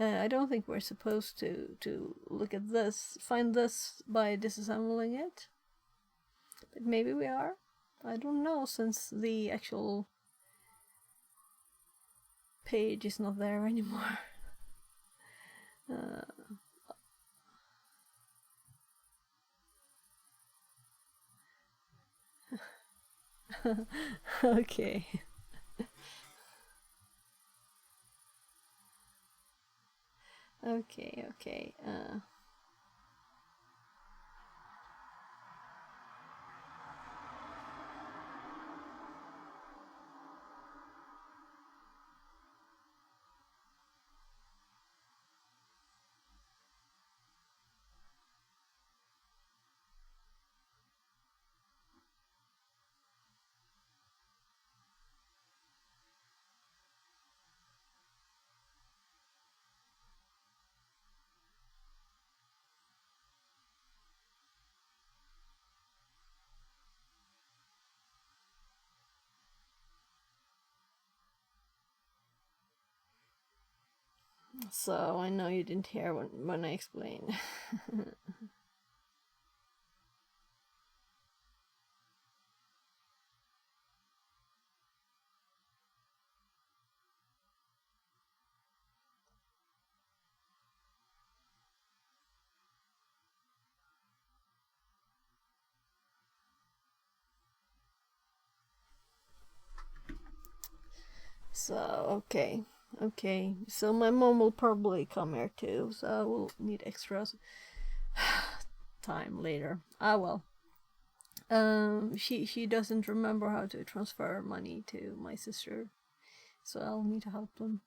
I don't think we're supposed to look at this, find this by disassembling it. But maybe we are. I don't know, since the actual page is not there anymore. Okay. Okay. So I know you didn't hear when I explained. So okay. So my mom will probably come here too, so we'll need extra time later. Ah well. She doesn't remember how to transfer money to my sister, so I'll need to help them.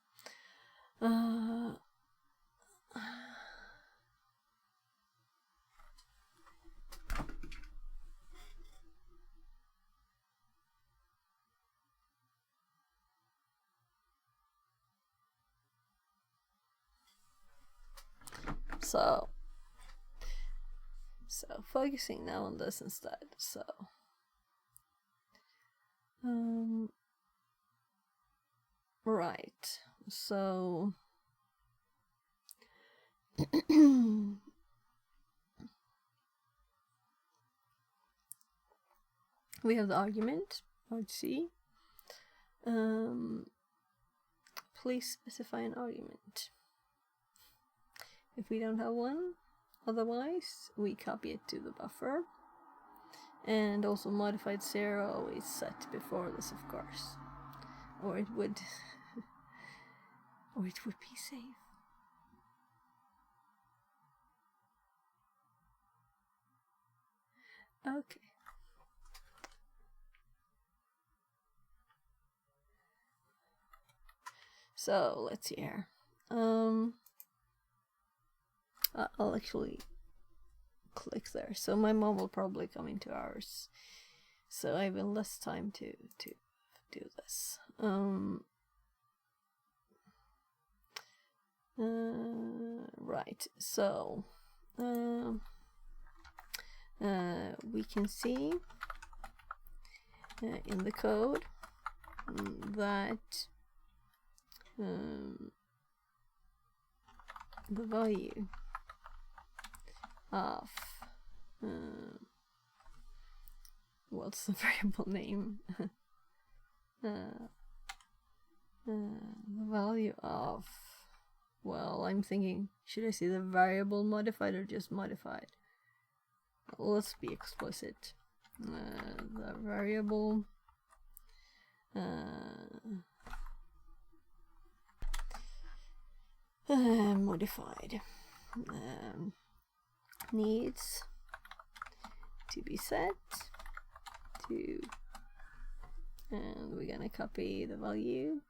So focusing now on this instead. So right. So we have the argument. Let's see. Please specify an argument. If we don't have one, otherwise we copy it to the buffer. And also modified 0 is set before this, of course. Or it would be safe. Okay. So let's see here. I'll actually click there. So my mom will probably come into ours. So I have less time to do this. Right, so we can see in the code that the value of what's the variable name? The value of, well, I'm thinking, should I say the variable modified or just modified? Let's be explicit. The variable modified needs to be set to, and we're gonna copy the value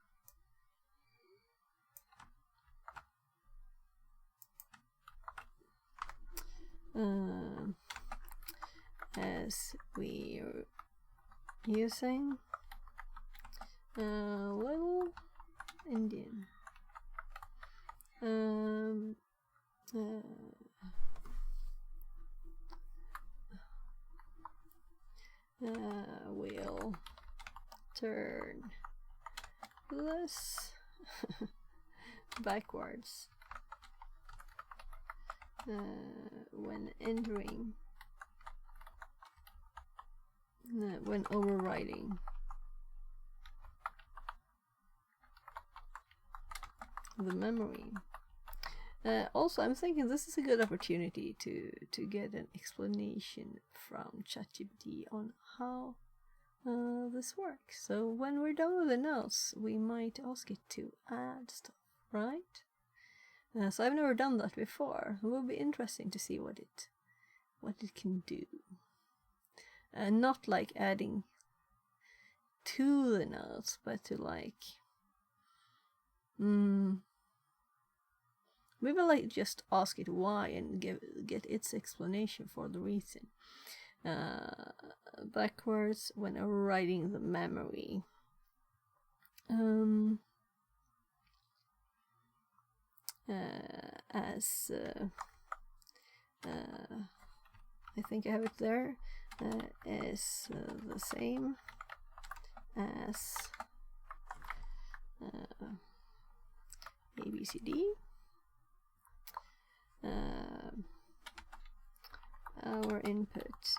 as we're using little Indian will turn this backwards when entering, when overriding the memory. Also, I'm thinking this is a good opportunity to get an explanation from ChatGPT on how this works. So when we're done with the notes, we might ask it to add stuff, right? So I've never done that before. It will be interesting to see what it can do. Not like adding to the notes, but to like maybe like just ask it why and get its explanation for the reason. Backwards when overriding the memory. As I think I have it there, is the same as ABCD. Our input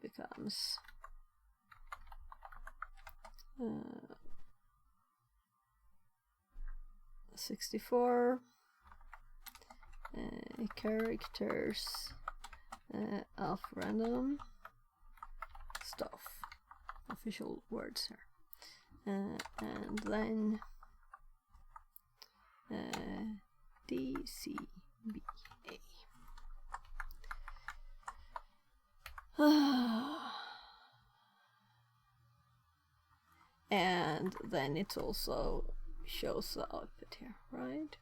becomes 64 characters of random stuff, official words here, and then DCBA. And then it also shows the output here, right?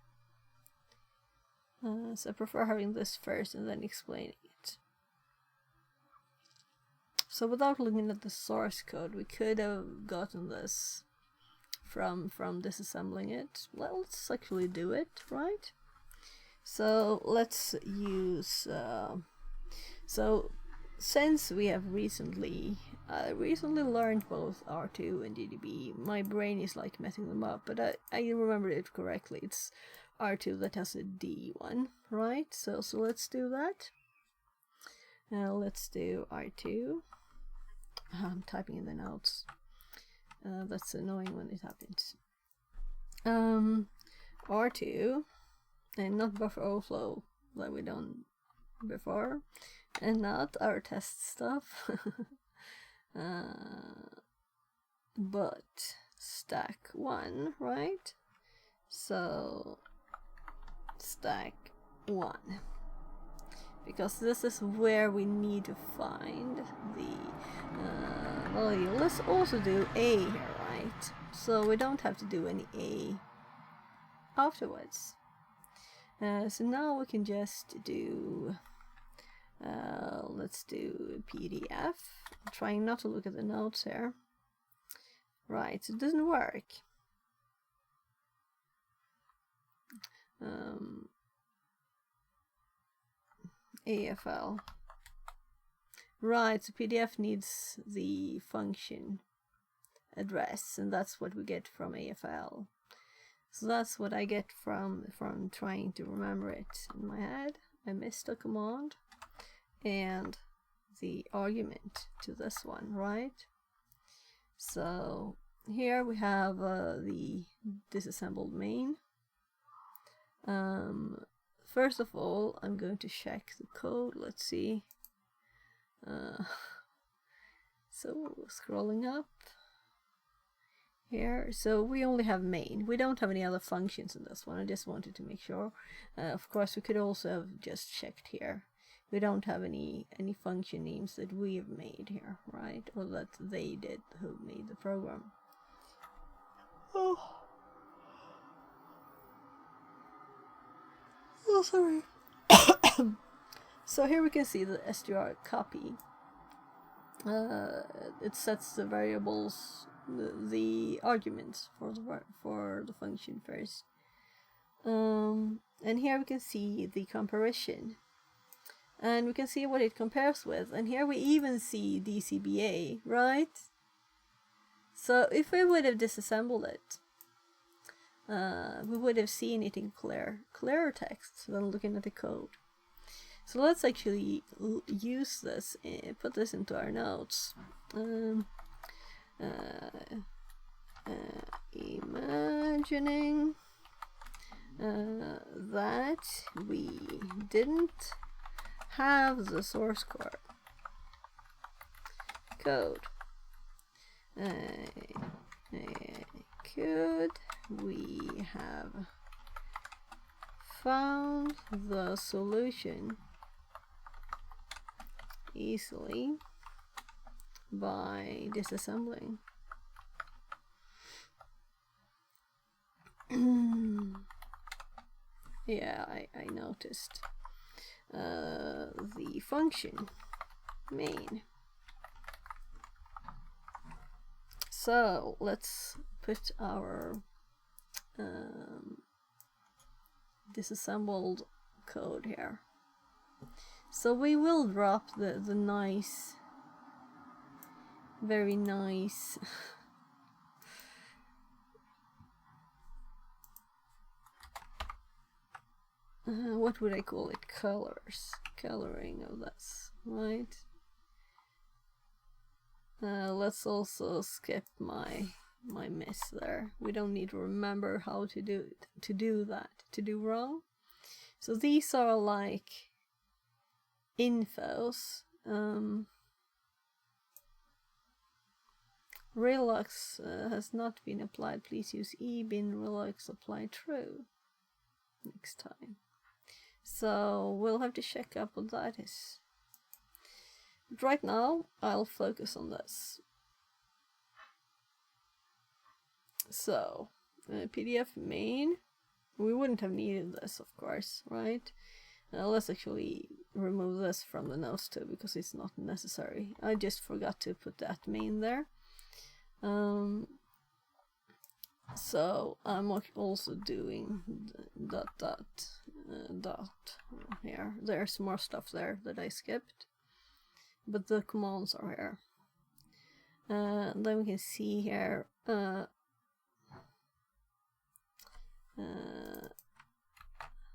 So I prefer having this first and then explaining it. So without looking at the source code, we could have gotten this from disassembling it. Well, let's actually do it, right? So let's use so since we have recently learned both R2 and DDB, my brain is like messing them up, but I remember it correctly. It's R2 that has a D1, right? So let's do that. Let's do R2. I'm typing in the notes. That's annoying when it happens. R2, and not buffer overflow like we done before, and not our test stuff. But stack 1, right? So stack 1, because this is where we need to find the value. Let's also do A here, right? So we don't have to do any A afterwards. So now we can just do let's do PDF. I'm trying not to look at the notes here. Right, so it doesn't work. AFL. Right, so PDF needs the function address, and that's what we get from AFL. So that's what I get from trying to remember it in my head. I missed a command and the argument to this one, right? So here we have the disassembled main. First of all, I'm going to check the code. Let's see. So scrolling up here, so we only have main. We don't have any other functions in this one. I just wanted to make sure. Of course, we could also have just checked here. We don't have any function names that we've made here, right? Or that they did who made the program. Oh, sorry. So here we can see the str copy. It sets the variables, the arguments for the function first. And here we can see the comparison. And we can see what it compares with. And here we even see DCBA, right? So if we would have disassembled it, we would have seen it in clearer text than looking at the code. So let's actually use this and put this into our notes. Imagining that we didn't have the source code. Could we have found the solution easily by disassembling? Yeah, I noticed the function main. So let's put our disassembled code here. So we will drop the nice, very nice what would I call it? Coloring of this, right? Let's also skip my miss there. We don't need to remember how to do that, to do wrong. So these are like infos. Relux has not been applied. Please use ebin relux apply true next time. So we'll have to check up what that is. But right now, I'll focus on this. So, PDF main. We wouldn't have needed this, of course, right? Let's actually remove this from the notes too, because it's not necessary. I just forgot to put that main there. So I'm also doing dot here. There's more stuff there that I skipped, but the commands are here. Then we can see here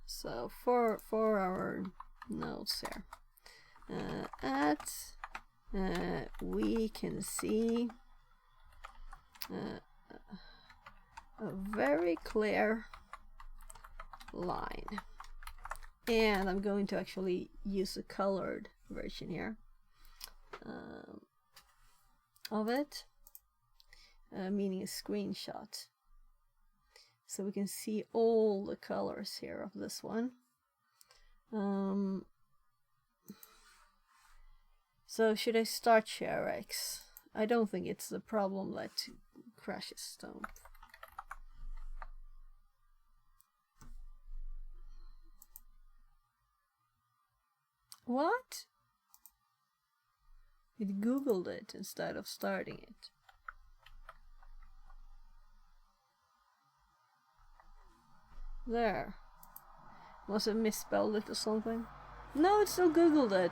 so for our notes here, we can see a very clear line, and I'm going to actually use a colored version here of it, meaning a screenshot, so we can see all the colors here of this one. So should I start ShareX? I don't think it's the problem that crashes Stomp. What? It googled it instead of starting it. There. Must have misspelled it or something. No, it still googled it.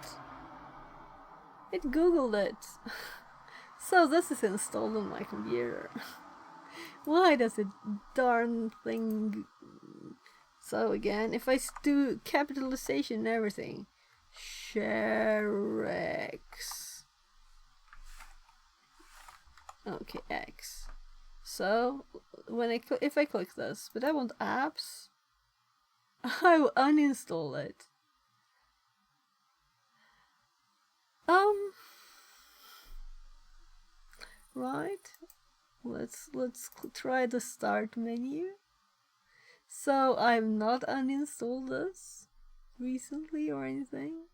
It googled it. So this is installed on my computer. Why does it darn thing... So again, if I do capitalization and everything. ShareX. Okay, X. So when if I click this, but I want apps, I will uninstall it. Right. Let's try the start menu. So I've not uninstalled this recently or anything.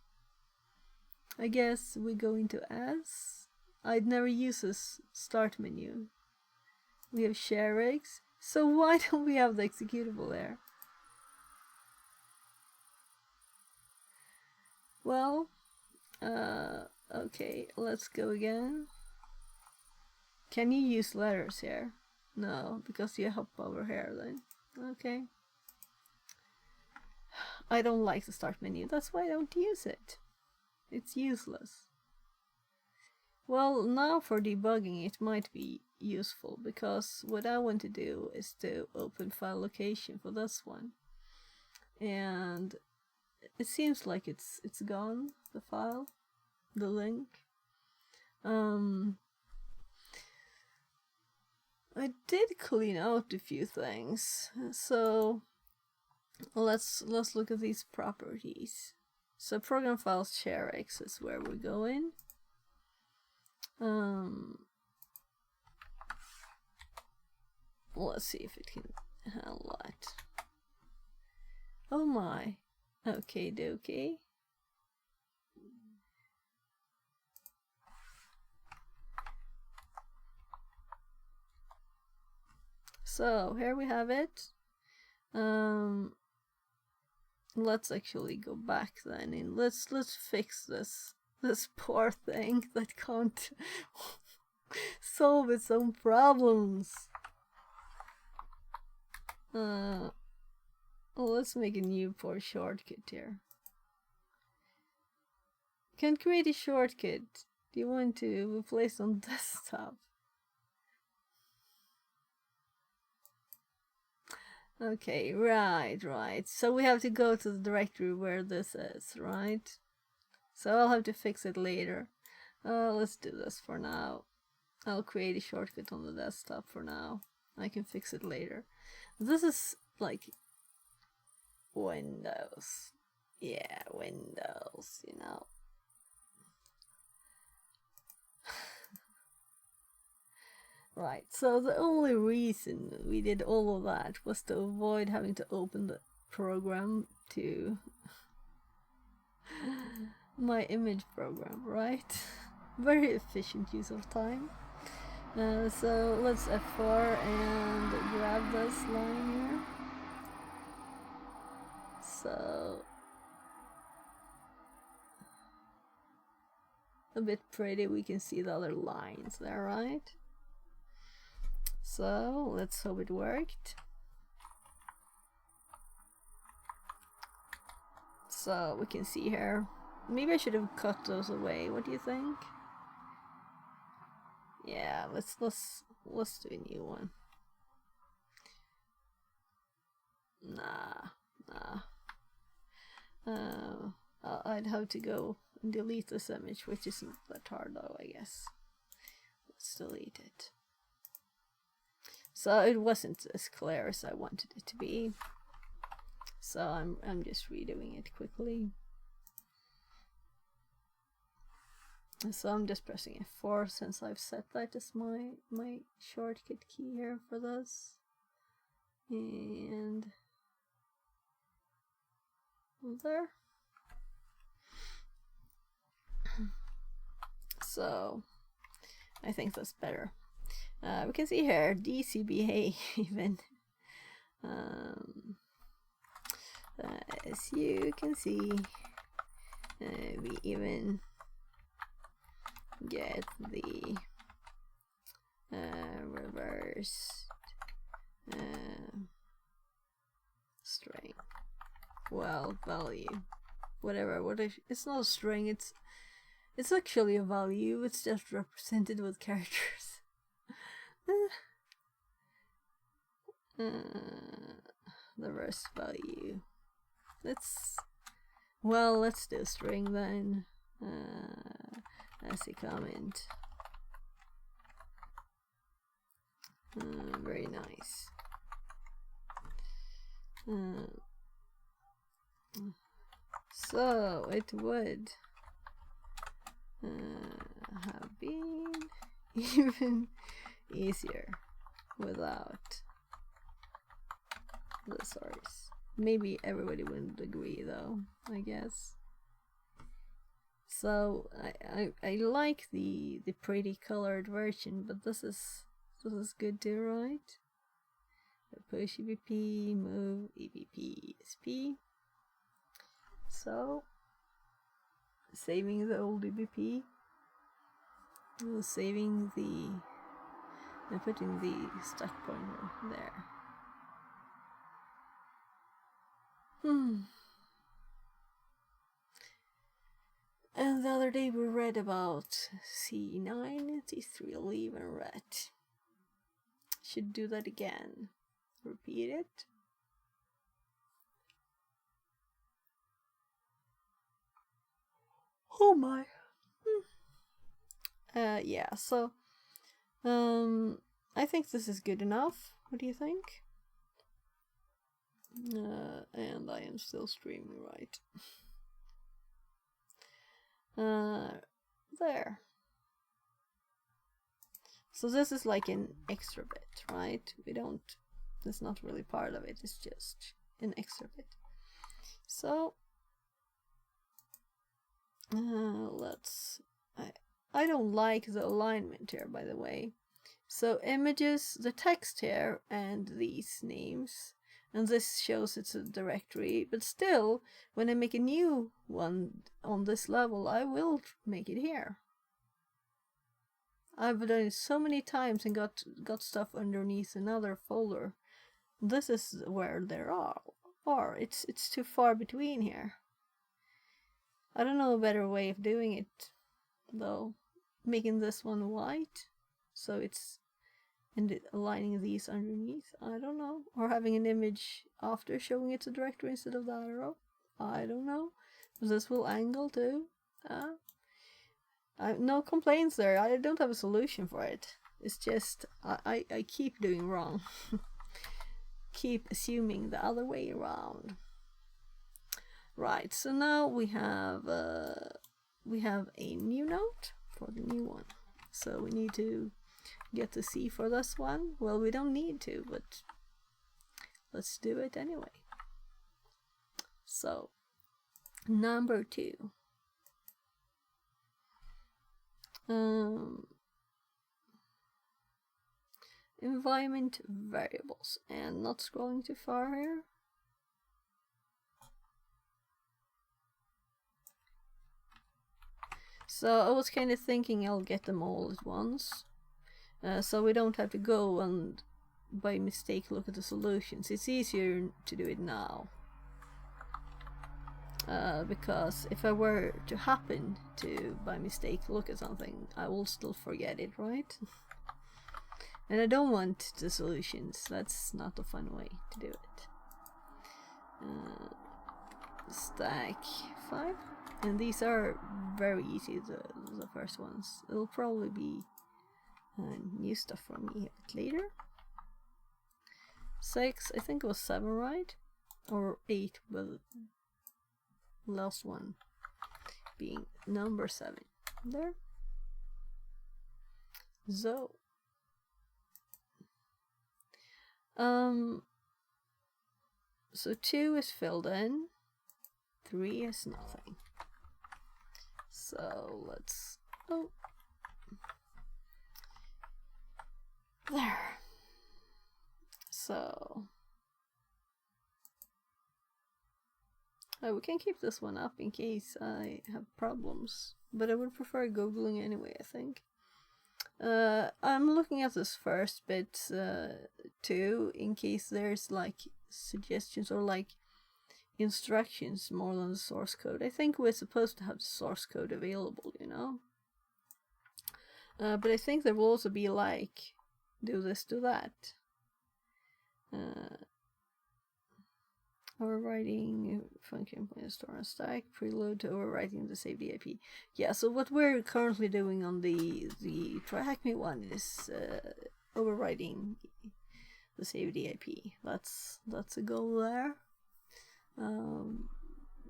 I guess we go into S. I'd never use this start menu. We have ShareX. So why don't we have the executable there? Well, okay, let's go again. Can you use letters here? No, because you hop over here then. Okay. I don't like the start menu, that's why I don't use it. It's useless. Well, now for debugging it might be useful, because what I want to do is to open file location for this one. And it seems like it's gone, the file, the link. I did clean out a few things, so let's look at these properties. So program files ShareX is where we're going. Let's see if it can handle that. Oh my. Okay, dokie. So here we have it. Let's actually go back then and let's fix this poor thing that can't solve its own problems. Let's make a new poor shortcut here. Can't create a shortcut. Do you want to replace on desktop? Okay, right. So we have to go to the directory where this is, right? So I'll have to fix it later. Let's do this for now. I'll create a shortcut on the desktop for now. I can fix it later. This is like Windows. Yeah, Windows, you know. Right, so the only reason we did all of that was to avoid having to open the program to my image program, right? Very efficient use of time. So let's F4 and grab this line here. So a bit pretty, we can see the other lines there, right? So let's hope it worked. So we can see here. Maybe I should have cut those away. What do you think? Yeah, let's do a new one. Nah. I'd have to go and delete this image, which isn't that hard though, I guess. Let's delete it. So it wasn't as clear as I wanted it to be. So I'm just redoing it quickly. So I'm just pressing F4 since I've set that as my shortcut key here for this. And there. So I think that's better. We can see here DCBA even. As you can see, we even get the reversed String. Well, value. Whatever. It's not a string, it's actually a value, it's just represented with characters. The rest value. Let's do a string then. As a comment. Very nice. So it would have been even easier without the source. Maybe everybody wouldn't agree though, I guess. So I like the pretty colored version, but this is good too, right? Push EBP, move EBP SP. So saving the old EBP, saving and putting the stack pointer there. And the other day we read about C9, T3 leave and ret. Should do that again. Repeat it. Oh my. Yeah, so I think this is good enough. What do you think? And I am still streaming, right? There. So this is like an extra bit, right? It's not really part of it, it's just an extra bit. So I don't like the alignment here, by the way. So images, the text here, and these names, and this shows it's a directory, but still, when I make a new one on this level, I will make it here. I've done it so many times and got stuff underneath another folder. This is where there are. It's too far between here. I don't know a better way of doing it, though. Making this one white, so it's aligning these underneath. I don't know. Or having an image after showing it's a directory instead of the arrow. I don't know. This will angle too. No complaints there. I don't have a solution for it. It's just I keep doing wrong. Keep assuming the other way around. Right, so now we have a new note for the new one. So we need to get the C for this one. Well, we don't need to, but let's do it anyway. So number 2. Environment variables, and not scrolling too far here. So I was kind of thinking I'll get them all at once, so we don't have to go and by mistake look at the solutions. It's easier to do it now, because if I were to happen to by mistake look at something, I will still forget it, right? And I don't want the solutions. That's not a fun way to do it. Stack 5. And these are very easy, the first ones. It'll probably be new stuff for me a bit later. 6, I think it was 7, right? Or 8, but last one being number 7. There. So. So 2 is filled in. 3 is nothing. So let's, there. So we can keep this one up in case I have problems, but I would prefer Googling anyway, I think. I'm looking at this first bit too, in case there's like suggestions or like instructions more than the source code. I think we're supposed to have the source code available, you know. But I think there will also be like, do this, do that. Overwriting function point store and stack, preload to overwriting the saved IP. Yeah, so what we're currently doing on the TryHackMe one is overwriting the saved IP. That's a goal there.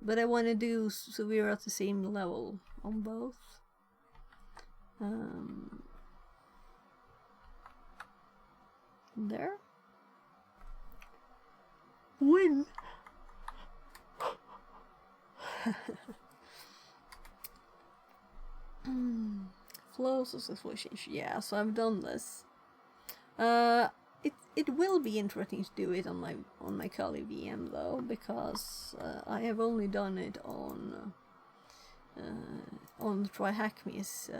But I want to do so we're at the same level on both. There. Win. Flow successfully changed. Yeah, so I've done this. It will be interesting to do it on my Kali VM though, because I have only done it on TryHackMe's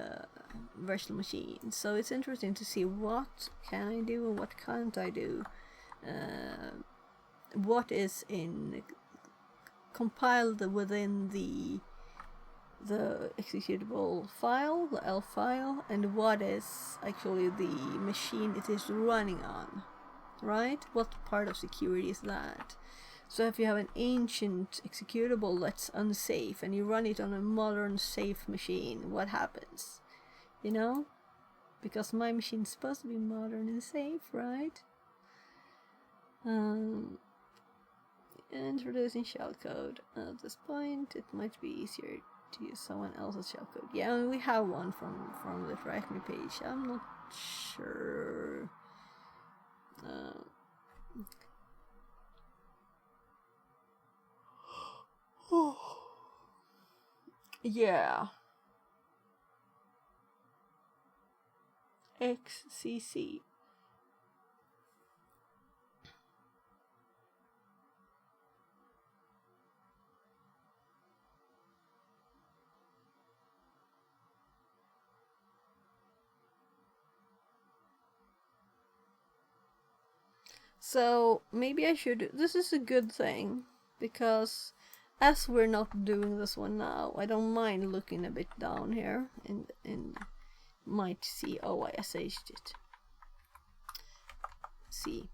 virtual machine. So it's interesting to see what can I do and what can't I do. What is compiled within the executable file, the L file, and what is actually the machine it is running on, right? What part of security is that? So if you have an ancient executable that's unsafe and you run it on a modern safe machine, what happens? You know? Because my machine's supposed to be modern and safe, right? Introducing shellcode. At this point, it might be easier to use someone else's shellcode. Yeah, I mean, we have one from the TryHackMe page. I'm not sure. Yeah. XCC. So maybe I should. This is a good thing, because as we're not doing this one now, I don't mind looking a bit down here and might see. Oh, I SH'd it. See.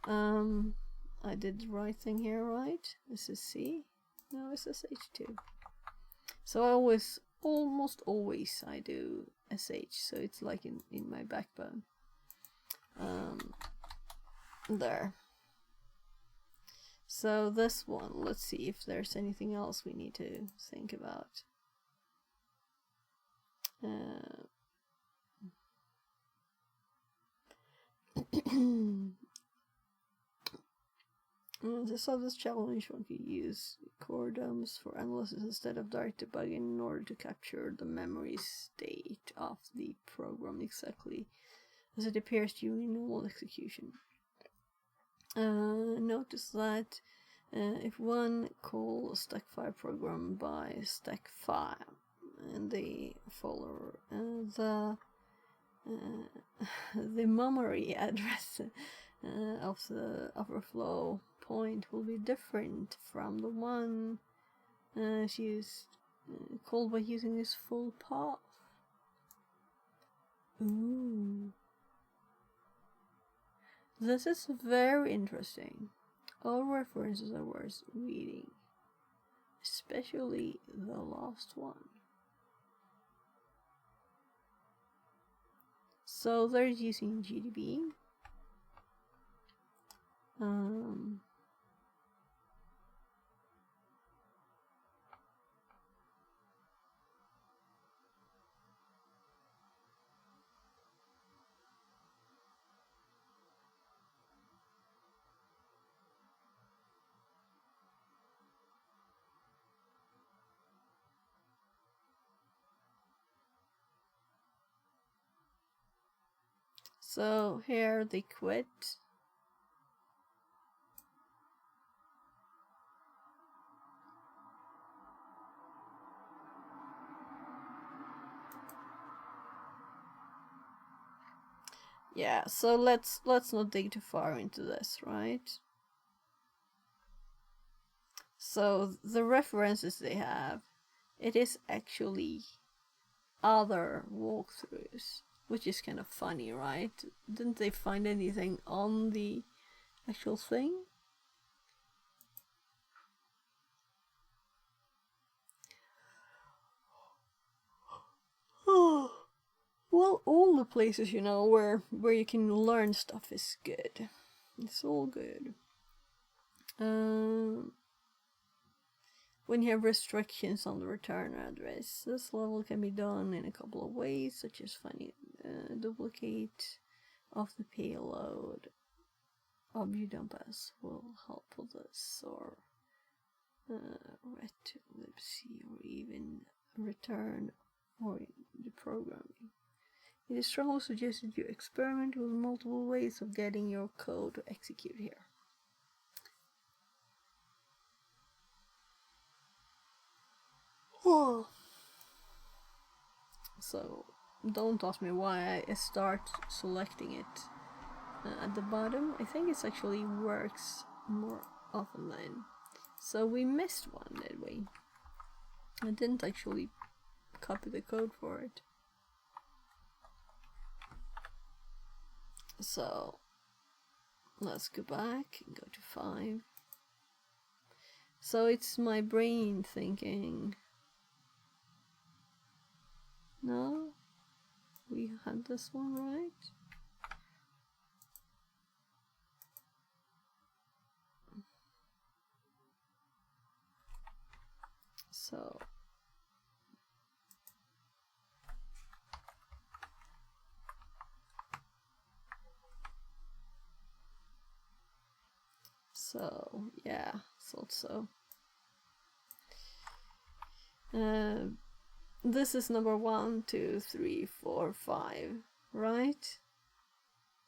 I did the right thing here, right? This is C. No, it's SH2. So I almost always I do SH, so it's like in my backbone. There. So this one, let's see if there's anything else we need to think about. To solve this challenge, one could use core dumps for analysis instead of direct debugging in order to capture the memory state of the program exactly as it appears during normal execution. Notice that if one calls stack5 program by stack5 and the follower, the memory address of the overflow point will be different from the one called by using this full path. Ooh. This is very interesting. All references are worth reading, especially the last one. So they're using GDB. So here they quit. Yeah, so let's not dig too far into this, right? So the references they have, it is actually other walkthroughs, which is kind of funny, right? Didn't they find anything on the actual thing? Well, all the places, you know, where you can learn stuff is good. It's all good. When you have restrictions on the return address, this level can be done in a couple of ways, such as finding a duplicate of the payload. Obudumpas will help with this, or ret libc, or even return or the programming. It is strongly suggested you experiment with multiple ways of getting your code to execute here. Oh. So don't ask me why I start selecting it at the bottom. I think it actually works more often than. So we missed one, did we? I didn't actually copy the code for it. So let's go back and go to 5. So it's my brain thinking, no, we had this one right. So yeah, thought so. This is number 1, 2, 3, 4, 5, right?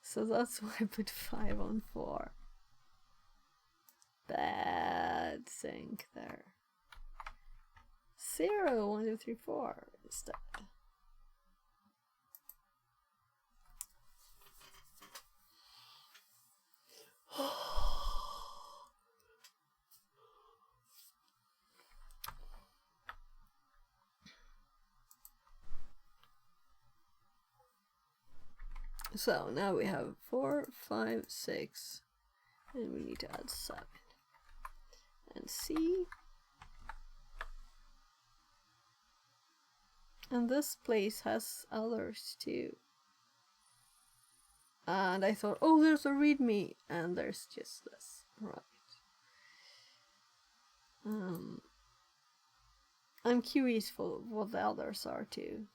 So that's why I put 5 on 4. Bad sync there. 0, 1, 2, 3, 4 instead. So now we have 4, 5, 6, and we need to add 7. And C. And this place has others too. And I thought, oh, there's a readme, and there's just this, right? I'm curious for what the others are too.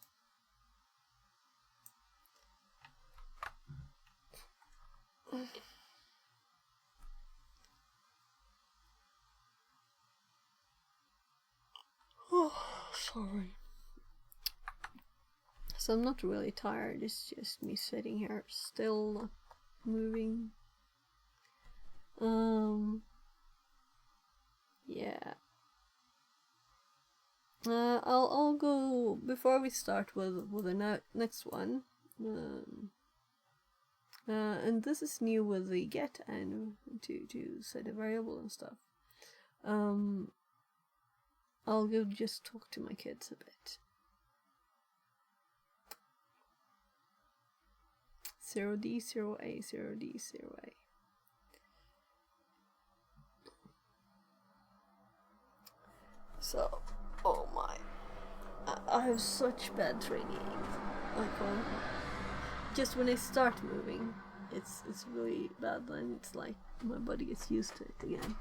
Oh, sorry. So I'm not really tired, it's just me sitting here still, not moving. Yeah. I'll go before we start with the next one. And this is new with the get and to set a variable and stuff. I'll go just talk to my kids a bit. 0D, 0A, 0D, 0A. So, oh my, I have such bad training. I can't. Just when I start moving, it's really bad. Then it's like my body gets used to it again.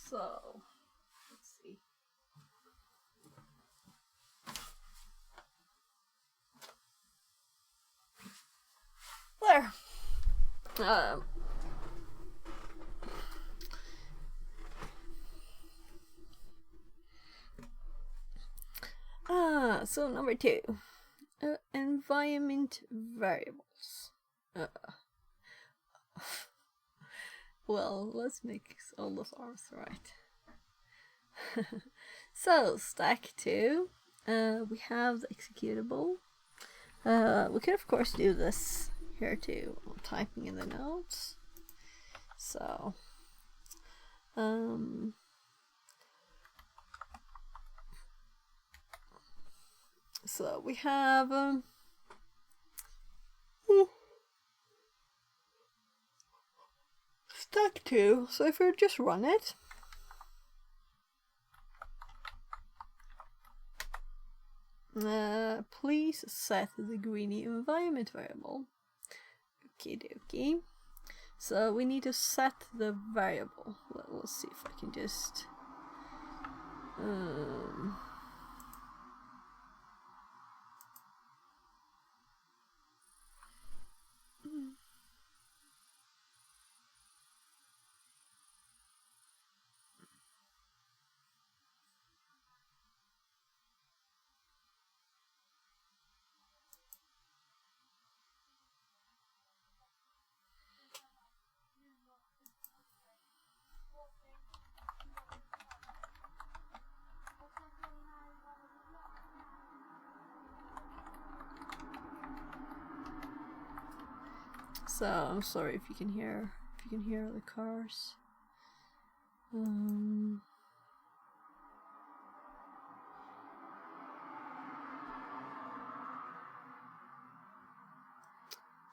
So, let's see. There. So number 2, environment variables. Well, let's make all those arms right. So stack 2, we have the executable. We could of course do this here too, typing in the notes. So, so we have stack 2. So if we just run it, please set the greeny environment variable. Okie dokie. So we need to set the variable. Let's see if I can just so I'm sorry if you can hear the cars.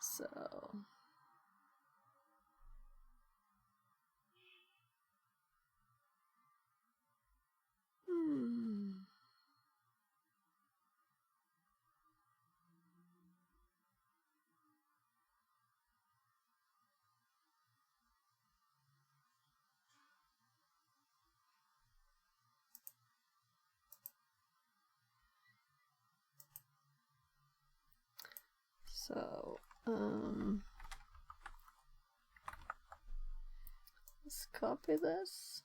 So So let's copy this,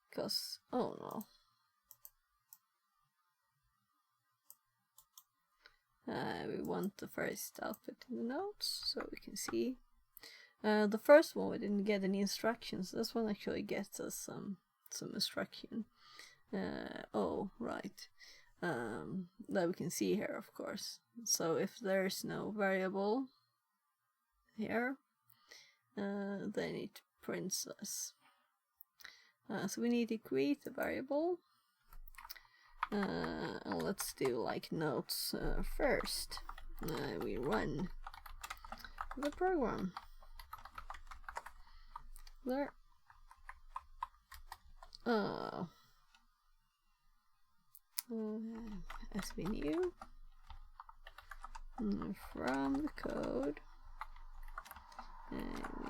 because oh no, we want the first output in the notes so we can see. The first one we didn't get any instructions. This one actually gets us some instruction. Oh right, that we can see here, of course. So if there's no variable here, then it prints us. So we need to create a variable. And let's do like notes first. We run the program. There. As we knew, from the code, we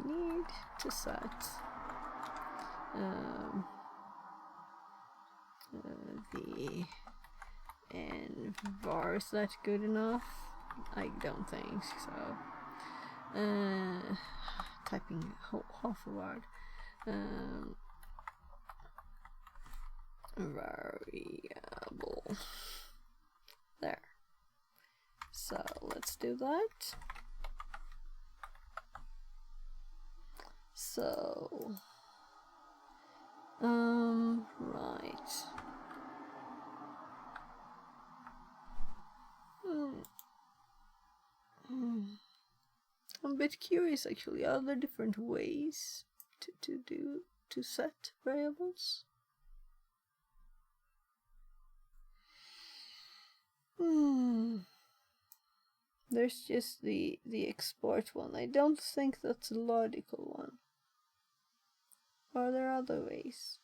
need to set the var. Is that good enough? I don't think so. Typing half a word. Variable. There. So let's do that. So right. I'm a bit curious actually. Are there different ways to set variables? There's just the export one. I don't think that's a logical one. Are there other ways?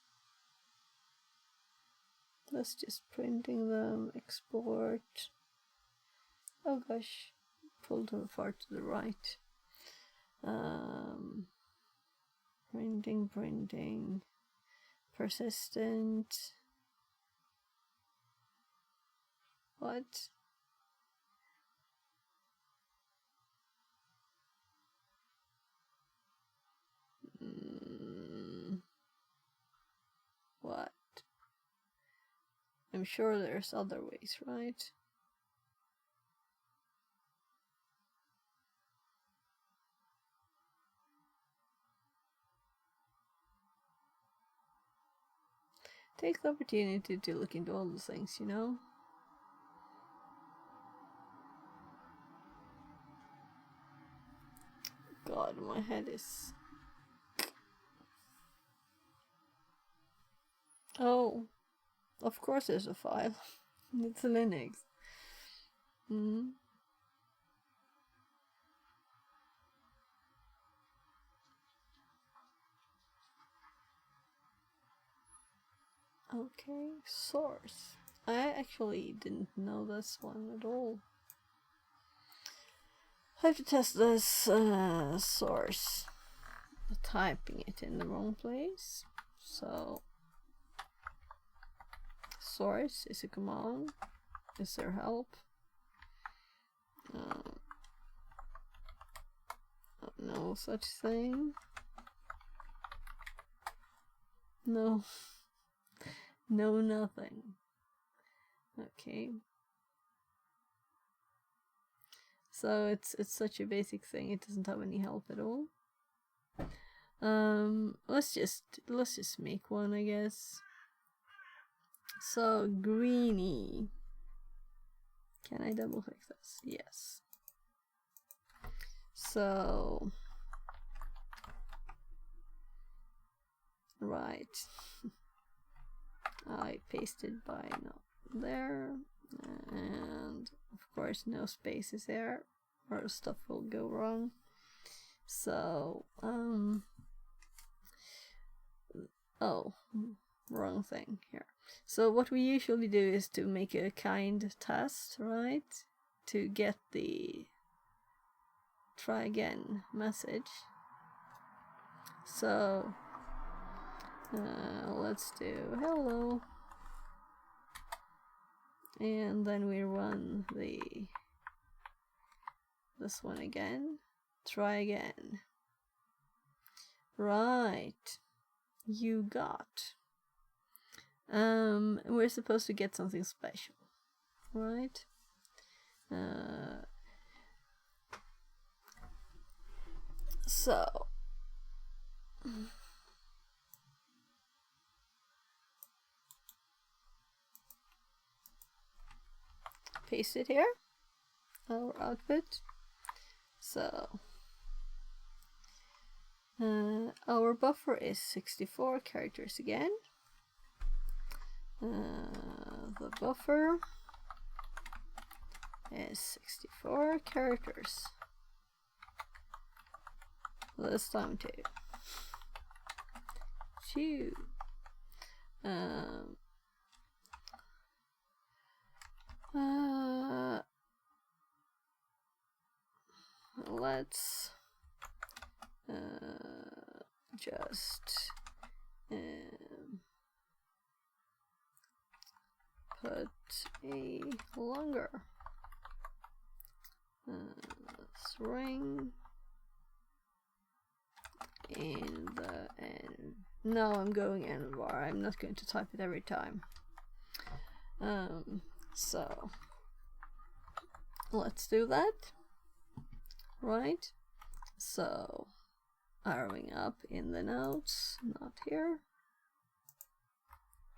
Let's just printing them, export. Oh gosh, pull too far to the right. Printing, persistent. What? What? I'm sure there's other ways, right? Take the opportunity to look into all the things, you know? God, my head is... Oh, of course there's a file. It's a Linux. Okay, source. I actually didn't know this one at all. I have to test this source. Typing it in the wrong place. So, source is a command. Is there help? No such thing. No. No, nothing. Okay. So it's such a basic thing. It doesn't have any help at all. Let's just make one, I guess. So greeny. Can I double click this? Yes. So right. I pasted by no there, and of course no spaces there or stuff will go wrong. So oh, wrong thing here. So what we usually do is to make a kind test, right, to get the try again message. So let's do hello, and then we run the this one again. Try again. Right. You got. We're supposed to get something special, right? So paste it here, our output. So our buffer is 64 characters again. The buffer is 64 characters. This time too. Two. Let's just put a longer string in the end. No, I'm going end bar. I'm not going to type it every time. So let's do that. Right? So arrowing up in the notes, not here.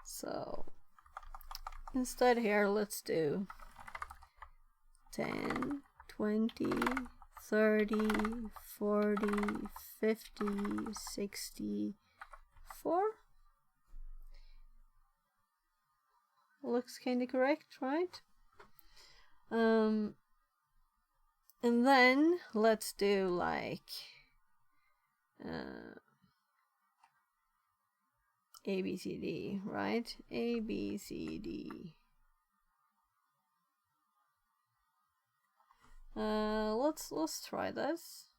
So instead here, let's do 10, 20, 30, 40, 50, 64. Looks kinda correct, right? And then let's do like A, B, C, D, right? A, B, C, D. Let's try this.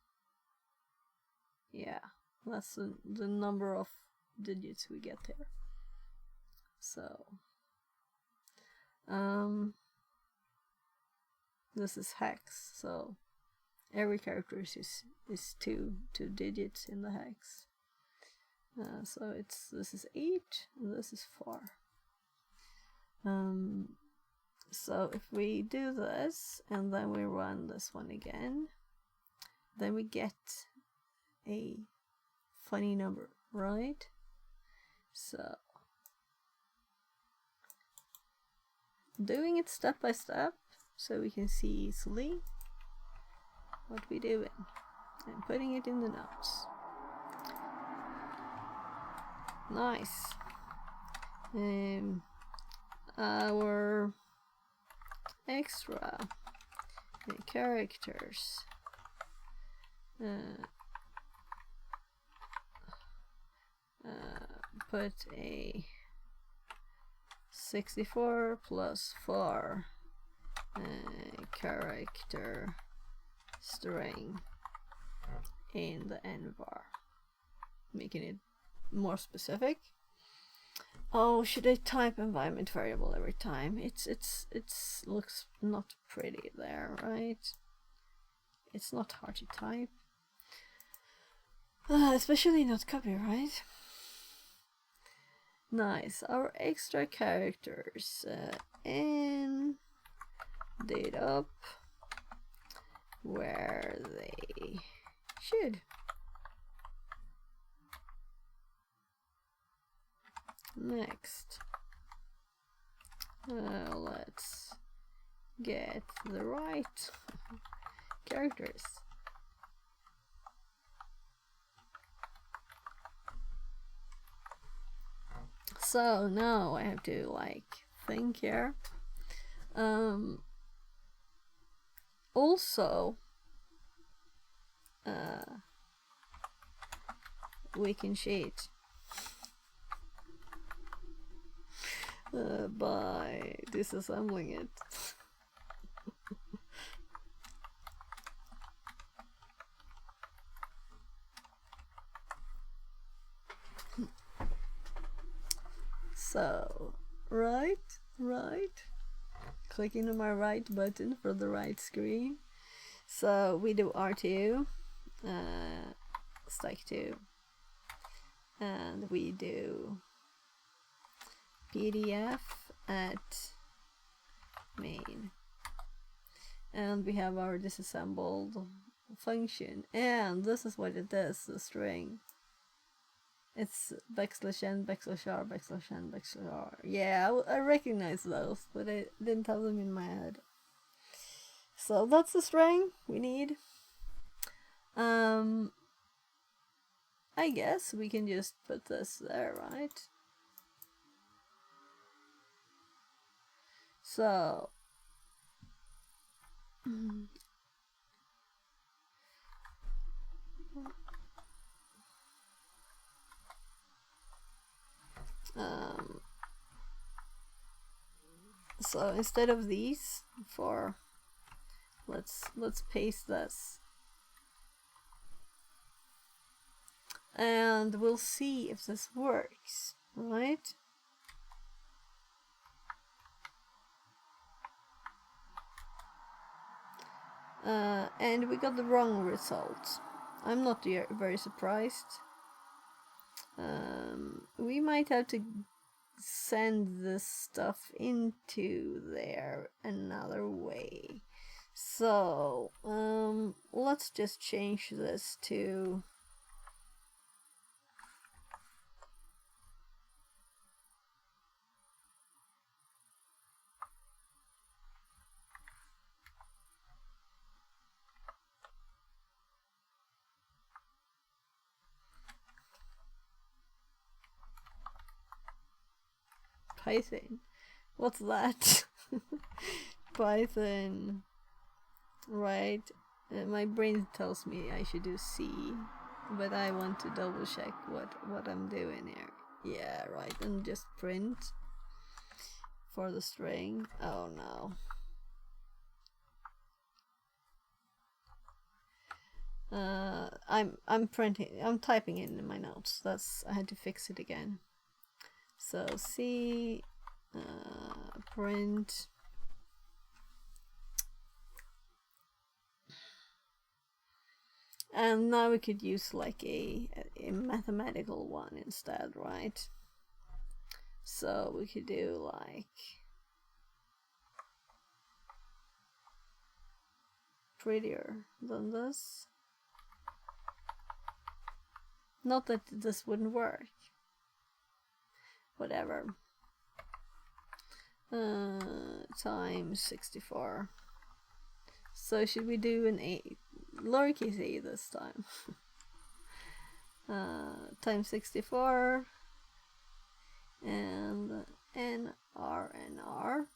Yeah, that's the number of digits we get there. So this is hex, so every character is two digits in the hex. So this is 8 and this is 4. So if we do this and then we run this one again, then we get a funny number, right? So doing it step by step so we can see easily what we're doing and putting it in the notes. Nice. Our extra characters put a 64 plus 4 character string in the end bar, making it more specific. Oh, should I type environment variable every time? It's looks not pretty there, right? It's not hard to type, especially not copyright. Nice. Our extra characters ended up where they should. Next, let's get the right characters. So now I have to like think here. Also, we can cheat by disassembling it. So, right, clicking on my right button for the right screen. So we do R2, strike 2, and we do PDF at main, and we have our disassembled function, and this is what it is, the string. It's \n, \r, \n, \r. Yeah, I recognize those, but I didn't have them in my head. So that's the string we need. I guess we can just put this there, right? So so instead of these four, let's paste this, and we'll see if this works, right? And we got the wrong result. I'm not very surprised. We might have to send this stuff into there another way. So let's just change this to Python. What's that? Python. Right. My brain tells me I should do C, but I want to double check what I'm doing here. Yeah, right. And just print for the string. Oh no. I'm typing it in my notes. I had to fix it again. So C, print, and now we could use like a mathematical one instead, right? So we could do like prettier than this. Not that this wouldn't work. Whatever. Times 64. So should we do an a lowercase a this time? Times 64 and NR.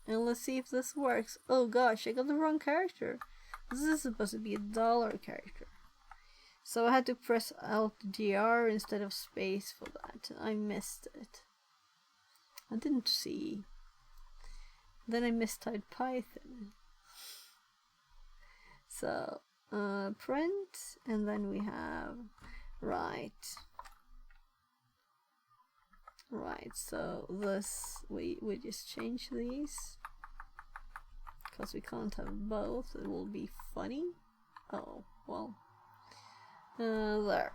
And let's see if this works. Oh gosh, I got the wrong character. This is supposed to be a dollar character. So I had to press Alt GR instead of space for that. I missed it. I didn't see. Then I mistyped Python. So print, and then we have right. So this we just change these because we can't have both. It will be funny. Oh well. There.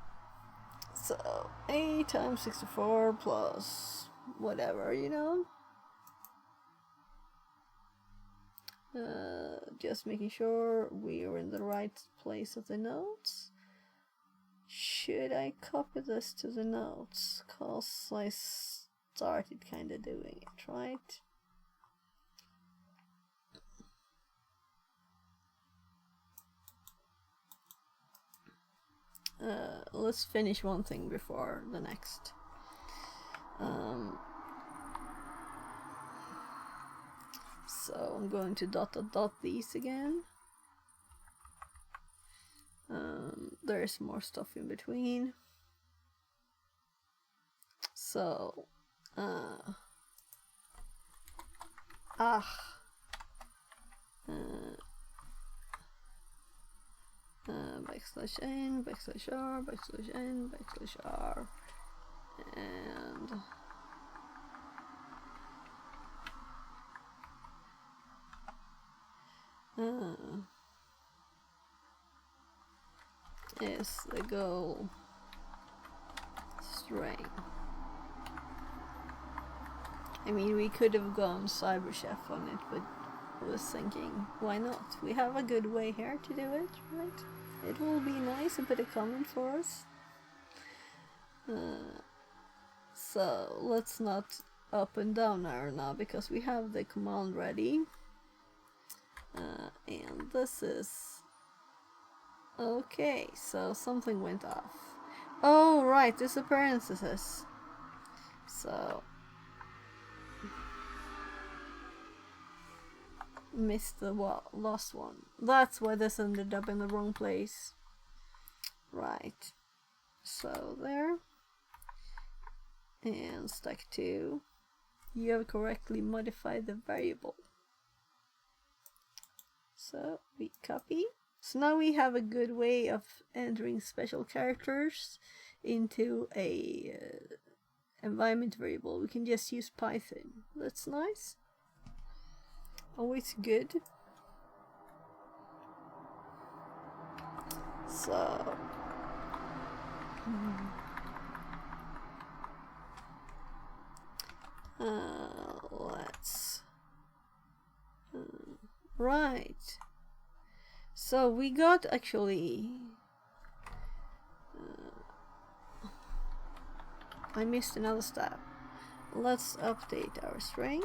So a times 64 plus whatever, you know. Just making sure we are in the right place of the notes. Should I copy this to the notes? Cause I started kinda doing it, right? Let's finish one thing before the next. So I'm going to dot these again. There's more stuff in between. So backslash n, backslash r, backslash n, backslash r, and Where's the goal string? I mean, we could have gone Cyber Chef on it, but I was thinking, why not? We have a good way here to do it, right? It will be nice, a bit of comment for us. So let's not up and down arrow now, because we have the command ready. And this is... Okay, so something went off. Oh, right, disappearances. So... missed the lost one. That's why this ended up in the wrong place. Right. So there. And stack 2. You have correctly modified the variable. So we copy. So now we have a good way of entering special characters into a environment variable. We can just use Python. That's nice. Always good. So let's right. So we got actually I missed another step. Let's update our string.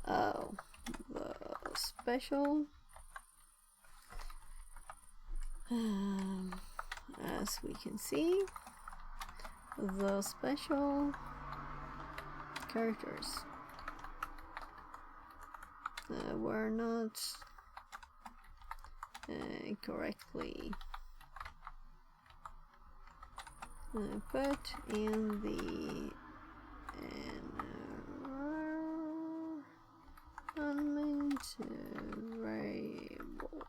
Oh, the special, as we can see, the special characters were not correctly put in the environment variable.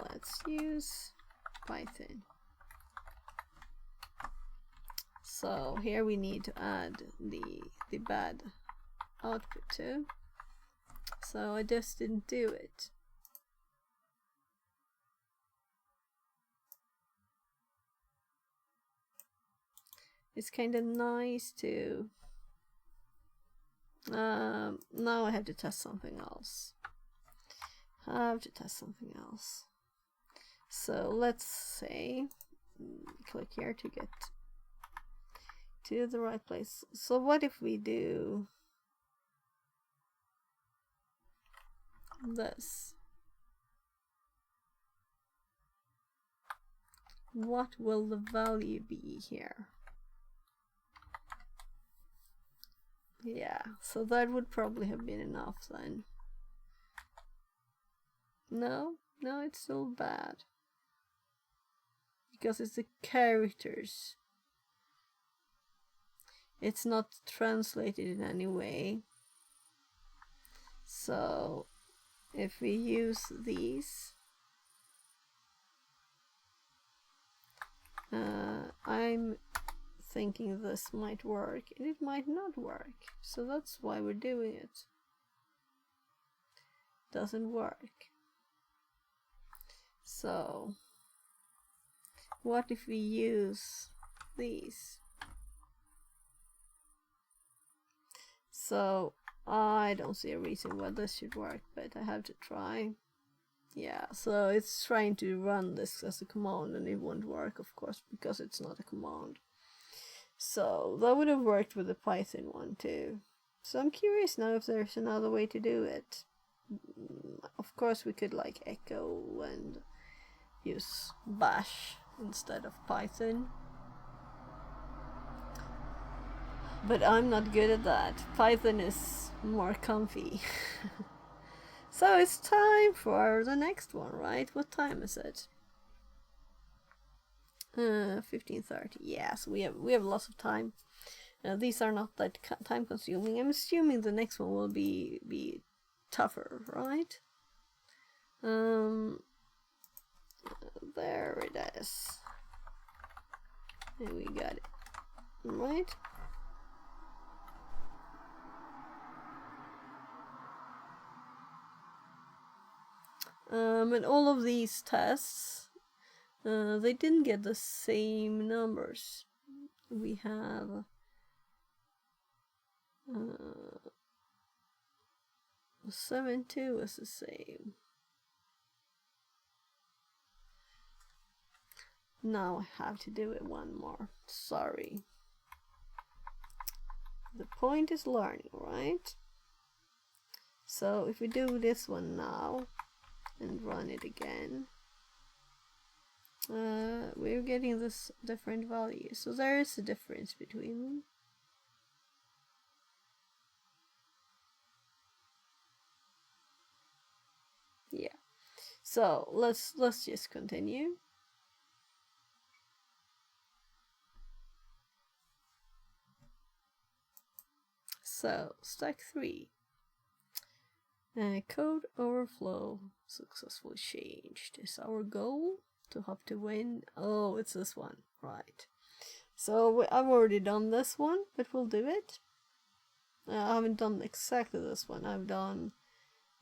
Let's use Python. So here we need to add the bad output too. So I just didn't do it. It's kind of nice to... now I have to test something else. So let's say, click here to get to the right place. So what if we do this? What will the value be here? Yeah, so that would probably have been enough then. No, it's still bad. Because it's the characters. It's not translated in any way. So, if we use these, I'm thinking this might work, and it might not work. So that's why we're doing it. Doesn't work. So what if we use these? So I don't see a reason why this should work, but I have to try. Yeah, so it's trying to run this as a command, and it won't work, of course, because it's not a command. So that would have worked with the Python one too. So I'm curious now if there's another way to do it. Of course we could like echo and use bash instead of Python. But I'm not good at that. Python is more comfy. So it's time for the next one, right? What time is it? 15:30. Yes, we have lots of time. These are not that time consuming. I'm assuming the next one will be tougher, right? There it is. And we got it. Right? And all of these tests, they didn't get the same numbers. We have 7.2 is the same. Now I have to do it one more. Sorry. The point is learning, right? So if we do this one now and run it again, we're getting this different value. So there is a difference between them. Yeah. So let's just continue. So stack 3. Code overflow successfully changed. Is our goal to hop to win? Oh, it's this one, right? So I've already done this one, but we'll do it. I haven't done exactly this one. I've done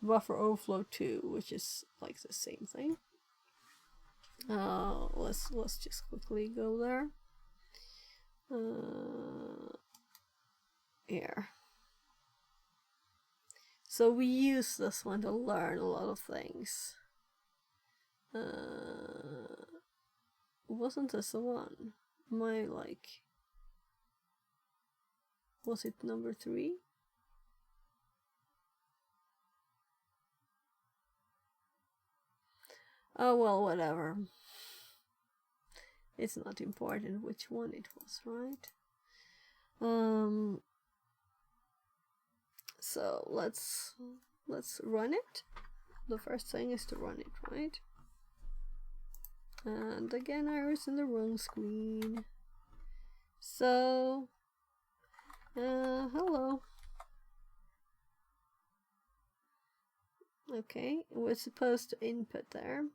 buffer overflow 2, which is like the same thing. Let's just quickly go there. Here. So we use this one to learn a lot of things. Wasn't this the one? Was it number 3? Oh well, whatever. It's not important which one it was, right? So let's run it. The first thing is to run it, right? And again, I was in the wrong screen. So, hello. Okay, we're supposed to input there.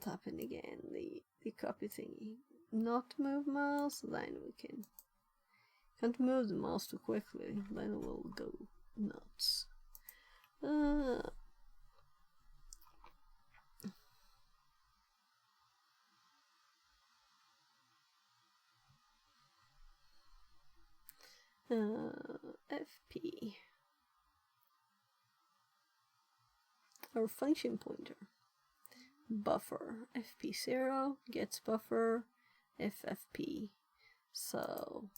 Tap in again, the copy thingy. Not move mouse, then we can't move the mouse too quickly, then we'll go nuts. FP, our function pointer. Buffer fp0 gets buffer ffp. So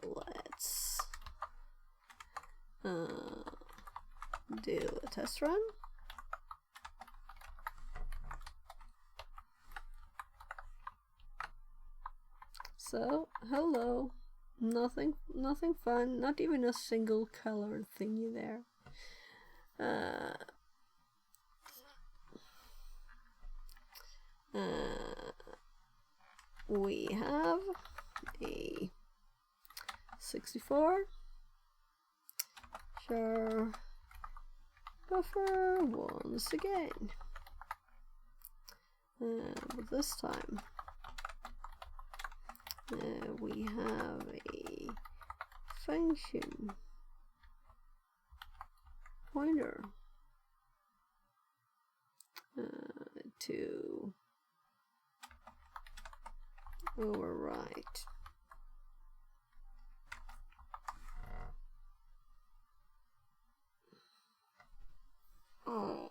let's do a test run. So hello, nothing fun, not even a single color thingy there. We have a 64. Sure. Buffer once again. But this time we have a function pointer to overwrite. Oh.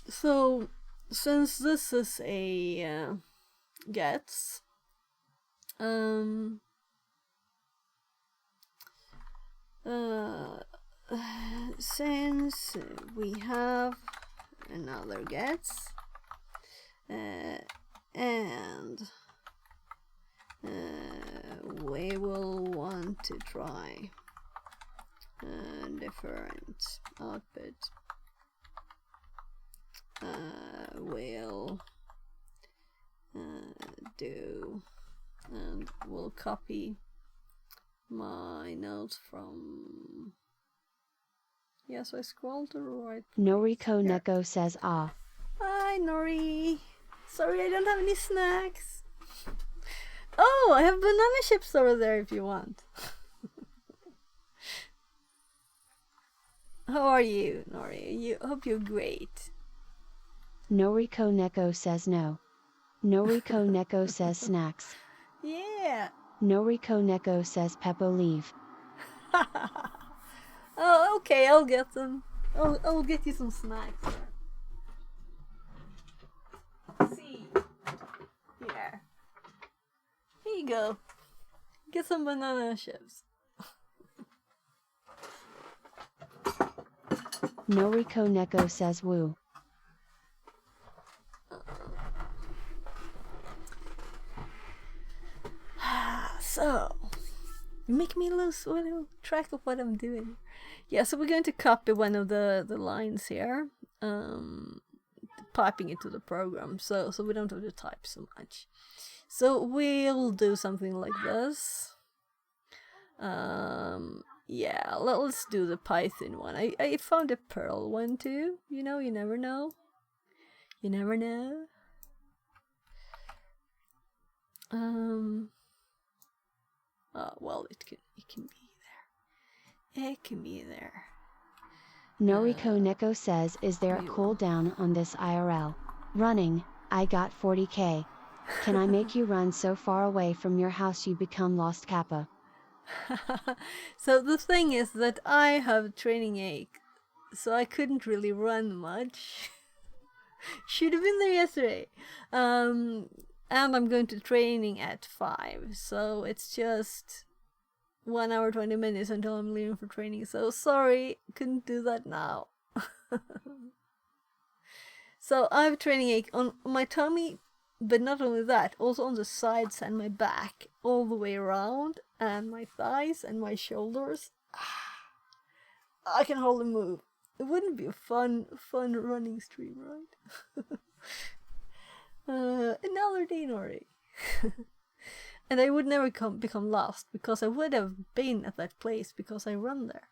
So, since this is a gets, since we have another gets, and we will want to try different output. We'll do, and we'll copy my notes from Yeah, so I scroll to the right. Noriko Here. Neko says ah. Hi, Nori. Sorry, I don't have any snacks. Oh, I have banana chips over there if you want. How are you, Nori? Hope you're great. Noriko Neko says no. Noriko Neko says snacks. Yeah. Noriko Neko says Peppo leave. Oh, okay, I'll get them. I'll get you some snacks. See. Here. Here you go. Get some banana chips. Noriko Neko says woo. So, you make me lose track of what I'm doing. Yeah, so we're going to copy one of the lines here, piping it to the program, so we don't have to type so much. So we'll do something like this. Yeah, let's do the Python one. I found a Perl one too. You know, you never know. You never know. Oh, well, it can be there. It can be there. Noriko Neko says, is there a cooldown on this IRL? Running, I got 40k. Can I make you run so far away from your house you become lost kappa? So the thing is that I have training ache, so I couldn't really run much. Should have been there yesterday. And I'm going to training at 5, so it's just 1 hour 20 minutes until I'm leaving for training. So sorry, couldn't do that now. So I have training ache on my tummy, but not only that, also on the sides and my back, all the way around, and my thighs and my shoulders. I can hardly move. It wouldn't be a fun running stream, right? Another day, Nori. And I would never become lost, because I would have been at that place because I run there.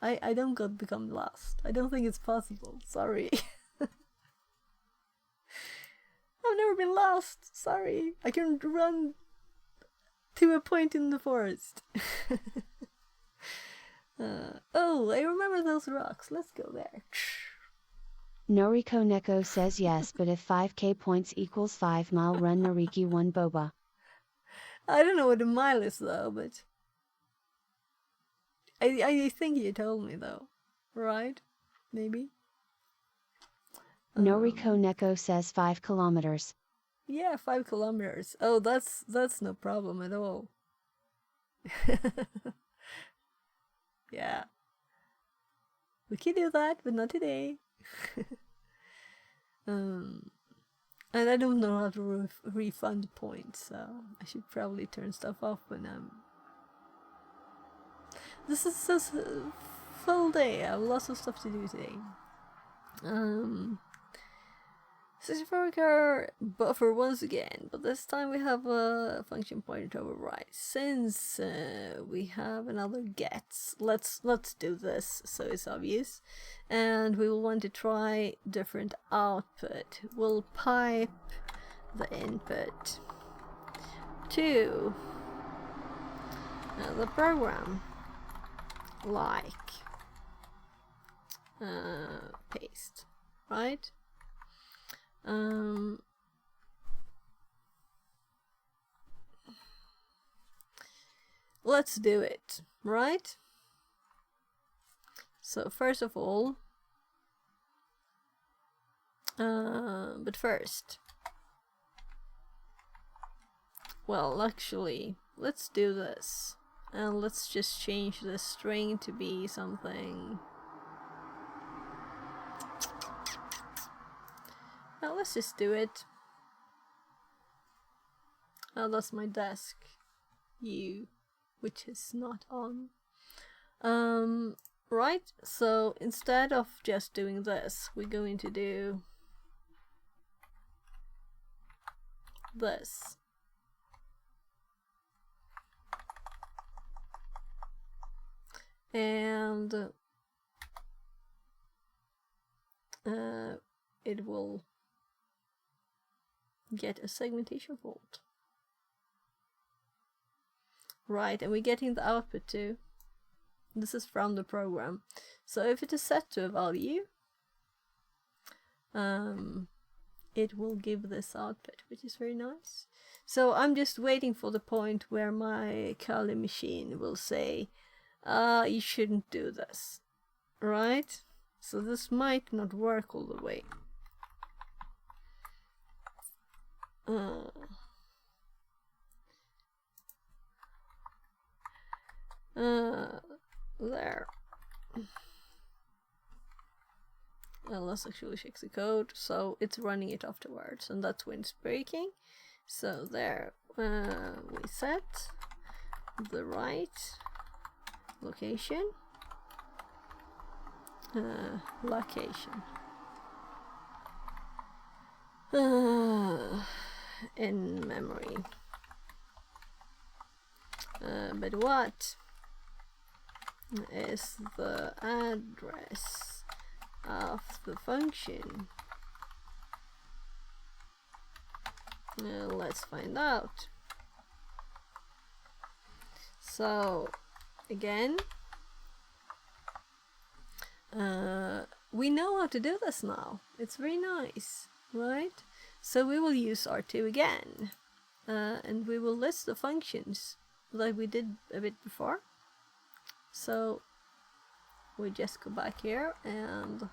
I don't become lost. I don't think it's possible. Sorry. I've never been lost. Sorry. I can run to a point in the forest. Oh, I remember those rocks. Let's go there. Noriko Neko says yes, but if 5k points equals 5 mile run Noriki 1 boba. I don't know what a mile is though, but I think you told me though, right? Maybe. Noriko Neko says 5 kilometers. Yeah, 5 kilometers. Oh, that's no problem at all. Yeah. We can do that, but not today. And I don't know how to refund points, so I should probably turn stuff off when I'm... This is a full day. I have lots of stuff to do today. 64 buffer once again, but this time we have a function pointer to override. Since we have another gets, let's do this so it's obvious, and we will want to try different output. We'll pipe the input to the program, like paste, right? Let's do it, right? So first of all, but first, well, actually, let's do this, and let's just change the string to be something. Now let's just do it. Oh, that's my desk. Which is not on. Right, so instead of just doing this, we're going to do this. And it will get a segmentation fault. Right, and we're getting the output too. This is from the program. So if it is set to a value, it will give this output, which is very nice. So I'm just waiting for the point where my Kali machine will say, you shouldn't do this, right? So this might not work all the way. There. Let's actually check the code. So it's running it afterwards, and that's when it's breaking. So there, we set the right location, in memory. But what is the address of the function? Let's find out. So again, we know how to do this now. It's very nice, right? So we will use R2 again, and we will list the functions like we did a bit before. So we just go back here, and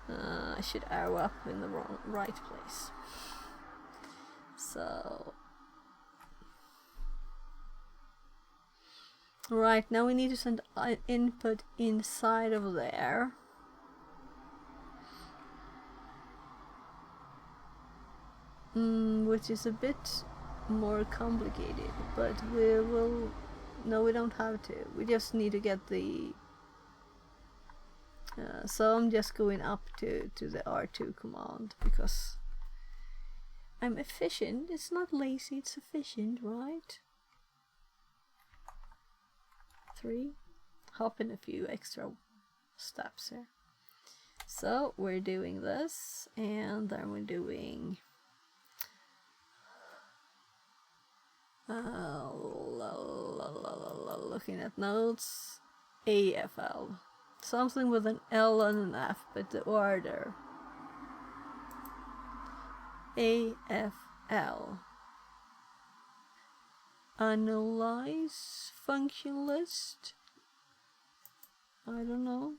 I should arrow up in the right place. So right, now we need to send input inside of there. Which is a bit more complicated, but we will... No, we don't have to. We just need to get the... so I'm just going up to the R2 command, because I'm efficient. It's not lazy, it's efficient, right? 3. Hop in a few extra steps here. So we're doing this, and then we're doing... looking at notes, AFL. Something with an L and an F, but the order. AFL. Analyze function list. I don't know.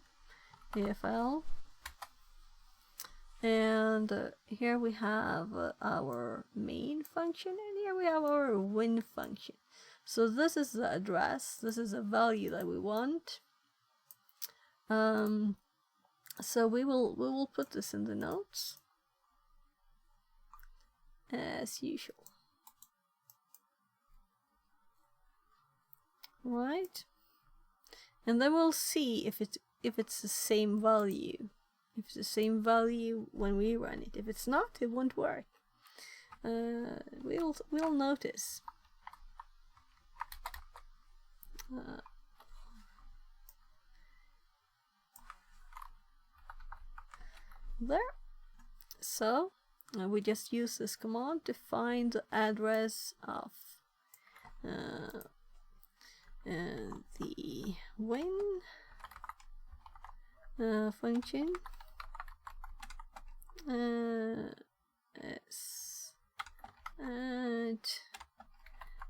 AFL. And here we have our main function, and here we have our win function. So this is the address, this is a value that we want. So we will put this in the notes as usual. Right? And then we'll see if it's the same value. If it's the same value when we run it. If it's not, it won't work. We'll notice. There. So we just use this command to find the address of the win function. And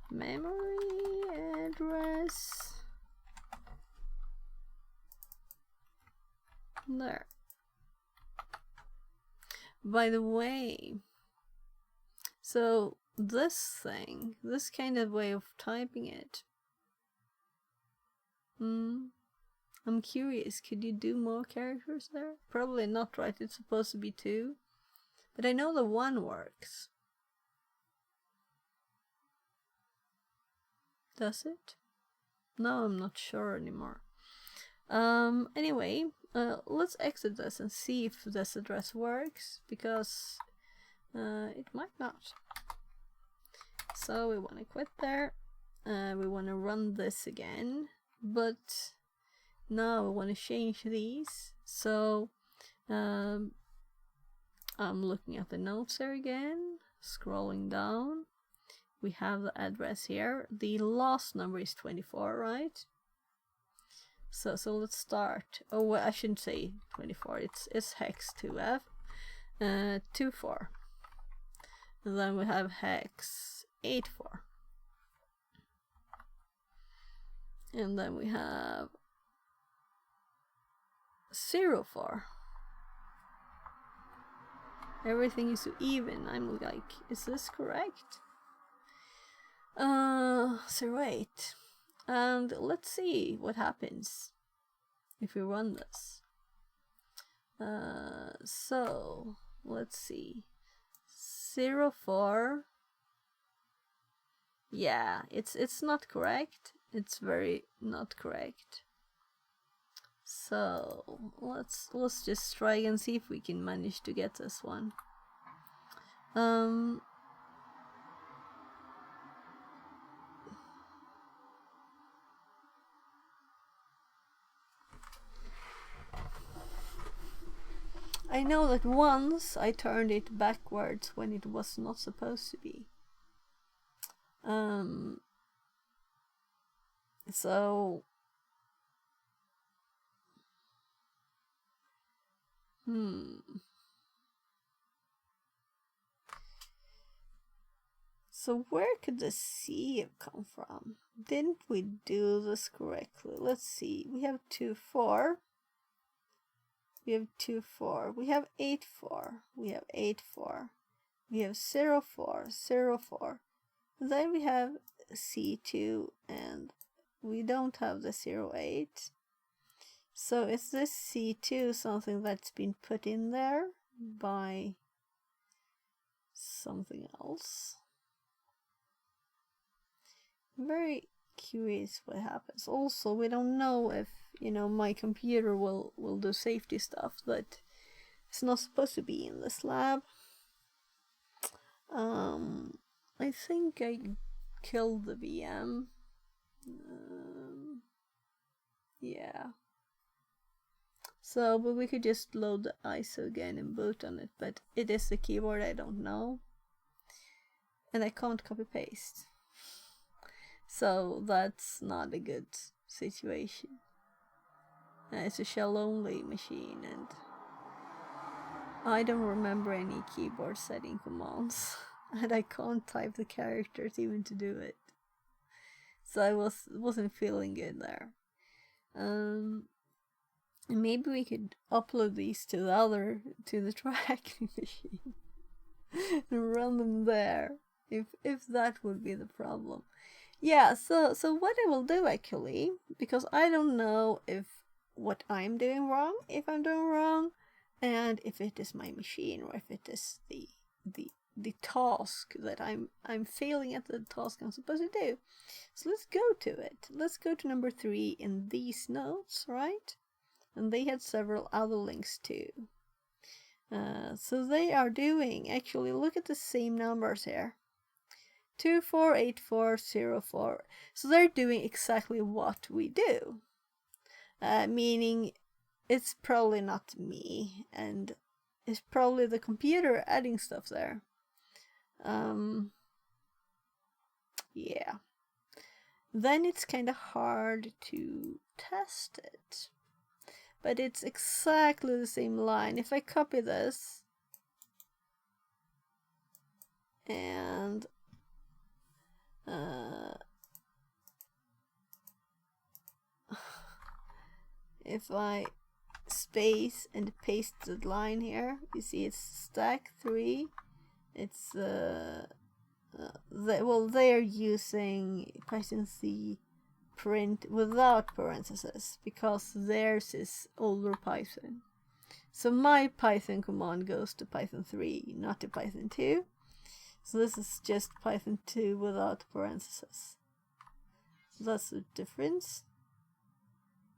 memory address there. By the way, so this thing, this kind of way of typing it, I'm curious, could you do more characters there? Probably not, right? It's supposed to be 2. But I know the 1 works. Does it? No, I'm not sure anymore. Anyway, let's exit this and see if this address works, because it might not. So we want to quit there. We want to run this again, but now we want to change these. So I'm looking at the notes here again, scrolling down. We have the address here. The last number is 24, right? So let's start. Oh, well, I shouldn't say 24. It's hex 2F 24. And then we have hex 84. And then we have 04. Everything is even. I'm like, is this correct? 08. And let's see what happens if we run this. So let's see. 04. Yeah, it's not correct. It's very not correct. So let's just try and see if we can manage to get this one. I know that once I turned it backwards when it was not supposed to be. So So where could the C have come from? Didn't we do this correctly? Let's see. We have 2, 4. We have 2, 4. We have 8, 4. We have 8, 4. We have 0, 4, 0, 4. And then we have C2 and we don't have the 0, 8. So is this C2 something that's been put in there by something else? I'm very curious what happens. Also, we don't know if, my computer will do safety stuff that is not supposed to be in this lab. I think I killed the VM. Yeah. So, but we could just load the ISO again and boot on it, but it is the keyboard I don't know. And I can't copy paste. So that's not a good situation. It's a shell only machine and I don't remember any keyboard setting commands. And I can't type the characters even to do it. So I wasn't feeling good there. Maybe we could upload these to the TryHackMe machine and run them there. If that would be the problem. Yeah, so what I will do actually, because I don't know if what I'm doing wrong, if I'm doing wrong, and if it is my machine or if it is the task that I'm failing at the task I'm supposed to do. So let's go to it. Let's go to number 3 in these notes, right? And they had several other links too. So they are doing, actually, look at the same numbers here. 248404. So they're doing exactly what we do. Meaning it's probably not me, and it's probably the computer adding stuff there. Yeah. Then it's kind of hard to test it. But it's exactly the same line. If I copy this and if I space and paste the line here, you see it's stack 3. It's they're using Python C print without parentheses because theirs is older Python. So my Python command goes to Python 3, not to Python 2. So this is just Python 2 without parentheses. So that's the difference.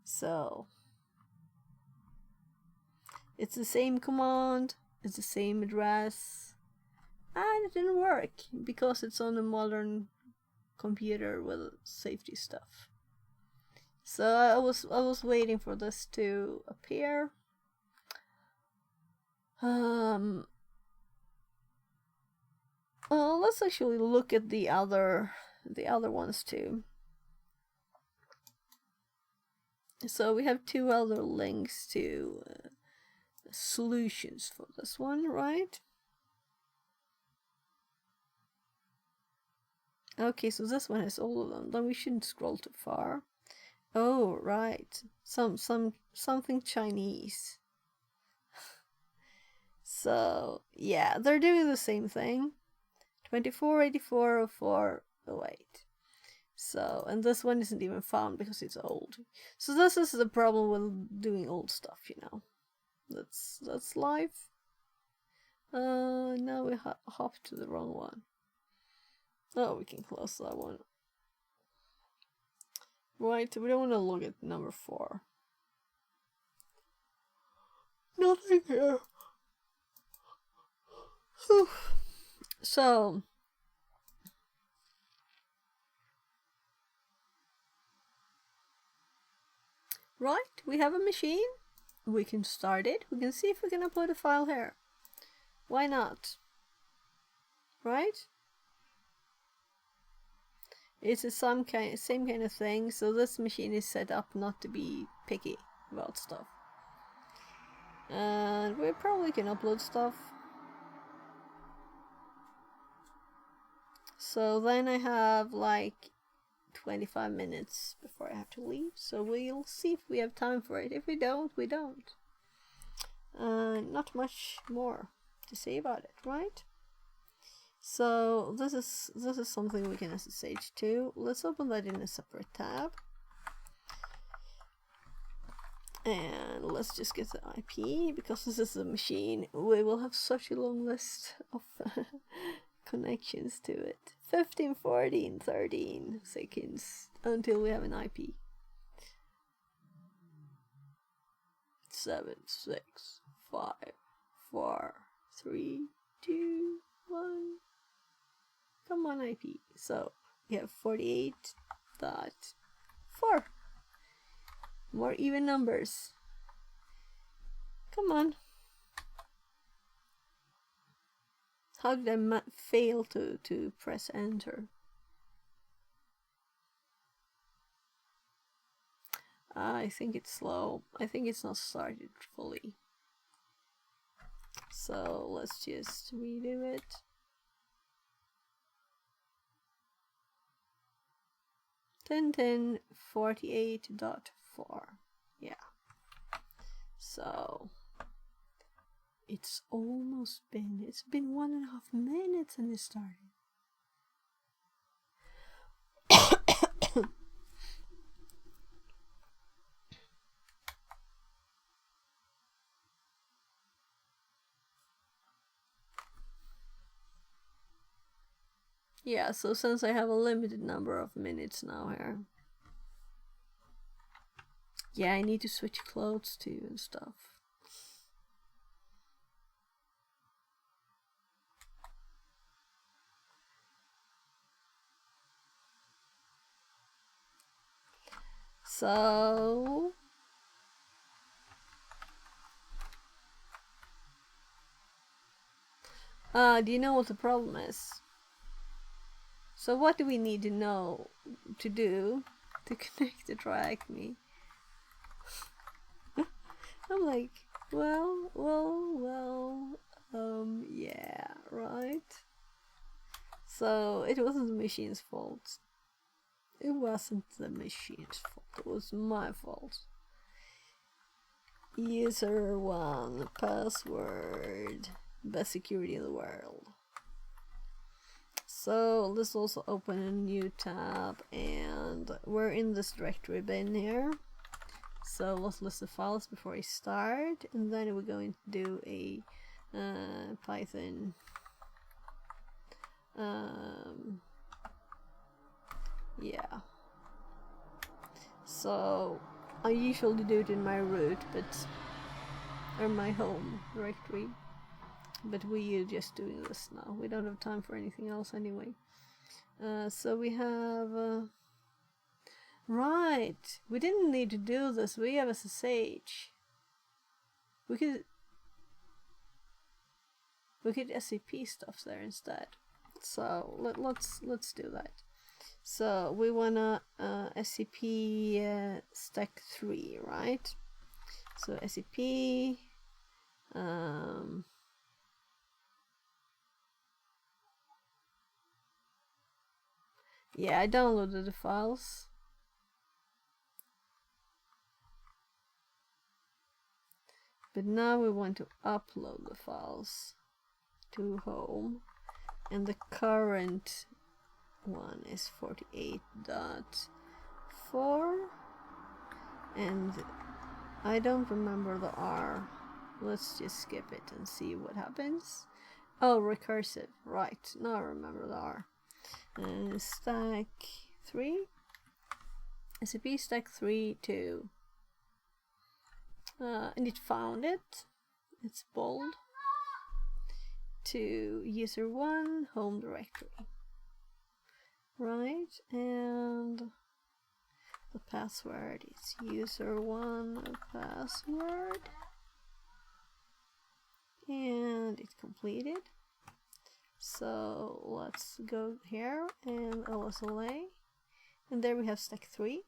So it's the same command, it's the same address, and it didn't work because it's on a modern computer with safety stuff. So I was waiting for this to appear. Let's actually look at the other ones too. So we have 2 other links to solutions for this one, right? Okay, so this one has all of them. Then we shouldn't scroll too far. Oh, right. Something Chinese. So, yeah, they're doing the same thing. 24, 84, 04, 08. So, and this one isn't even found because it's old. So this is the problem with doing old stuff, you know. That's life. Now we hopped to the wrong one. Oh, we can close that one. Right, we don't want to look at number 4. Nothing here. So, right, we have a machine. We can start it. We can see if we can upload a file here. Why not? Right? It's the same kind of thing. So this machine is set up not to be picky about stuff. And we probably can upload stuff. So then I have like 25 minutes before I have to leave. So we'll see if we have time for it. If we don't, we don't. Not much more to say about it, right? So this is something we can SSH to. Let's open that in a separate tab. And let's just get the IP, because this is a machine. We will have such a long list of connections to it. 15, 14, 13 seconds until we have an IP. 7, 6, 5, 4, 3, 2, 1. Come on, IP. So we have 48.4. More even numbers. Come on. How did I fail to press enter? I think it's slow. I think it's not started fully. So let's just redo it. 10.10.48.4. Yeah. So it's been 1.5 minutes and it started. Yeah, so since I have a limited number of minutes now here. Yeah, I need to switch clothes too and stuff. So do you know what the problem is? So what do we need to know to do to connect to TryHackMe? I'm like, yeah, right. So it wasn't the machine's fault. It wasn't the machine's fault. It was my fault. User 1, password, best security in the world. So let's also open a new tab, and we're in this directory bin here. So let's list the files before I start, and then we're going to do a Python yeah. So I usually do it in my root, or my home directory, but we are just doing this now. We don't have time for anything else anyway. So we have right, we didn't need to do this. We have SSH. We could SCP stuff there instead. So let's do that. So we wanna SCP stack 3, right? So SCP yeah, I downloaded the files. But now we want to upload the files to home, and the current one is 48.4, and I don't remember the R. Let's just skip it and see what happens. Oh, recursive, right, now I remember the R. Stack 3, SCP stack 3 to and it found it. It's bold. To user 1 home directory. Right, and the password is user 1 password. And it's completed. So let's go here and LSLA. And there we have stack 3.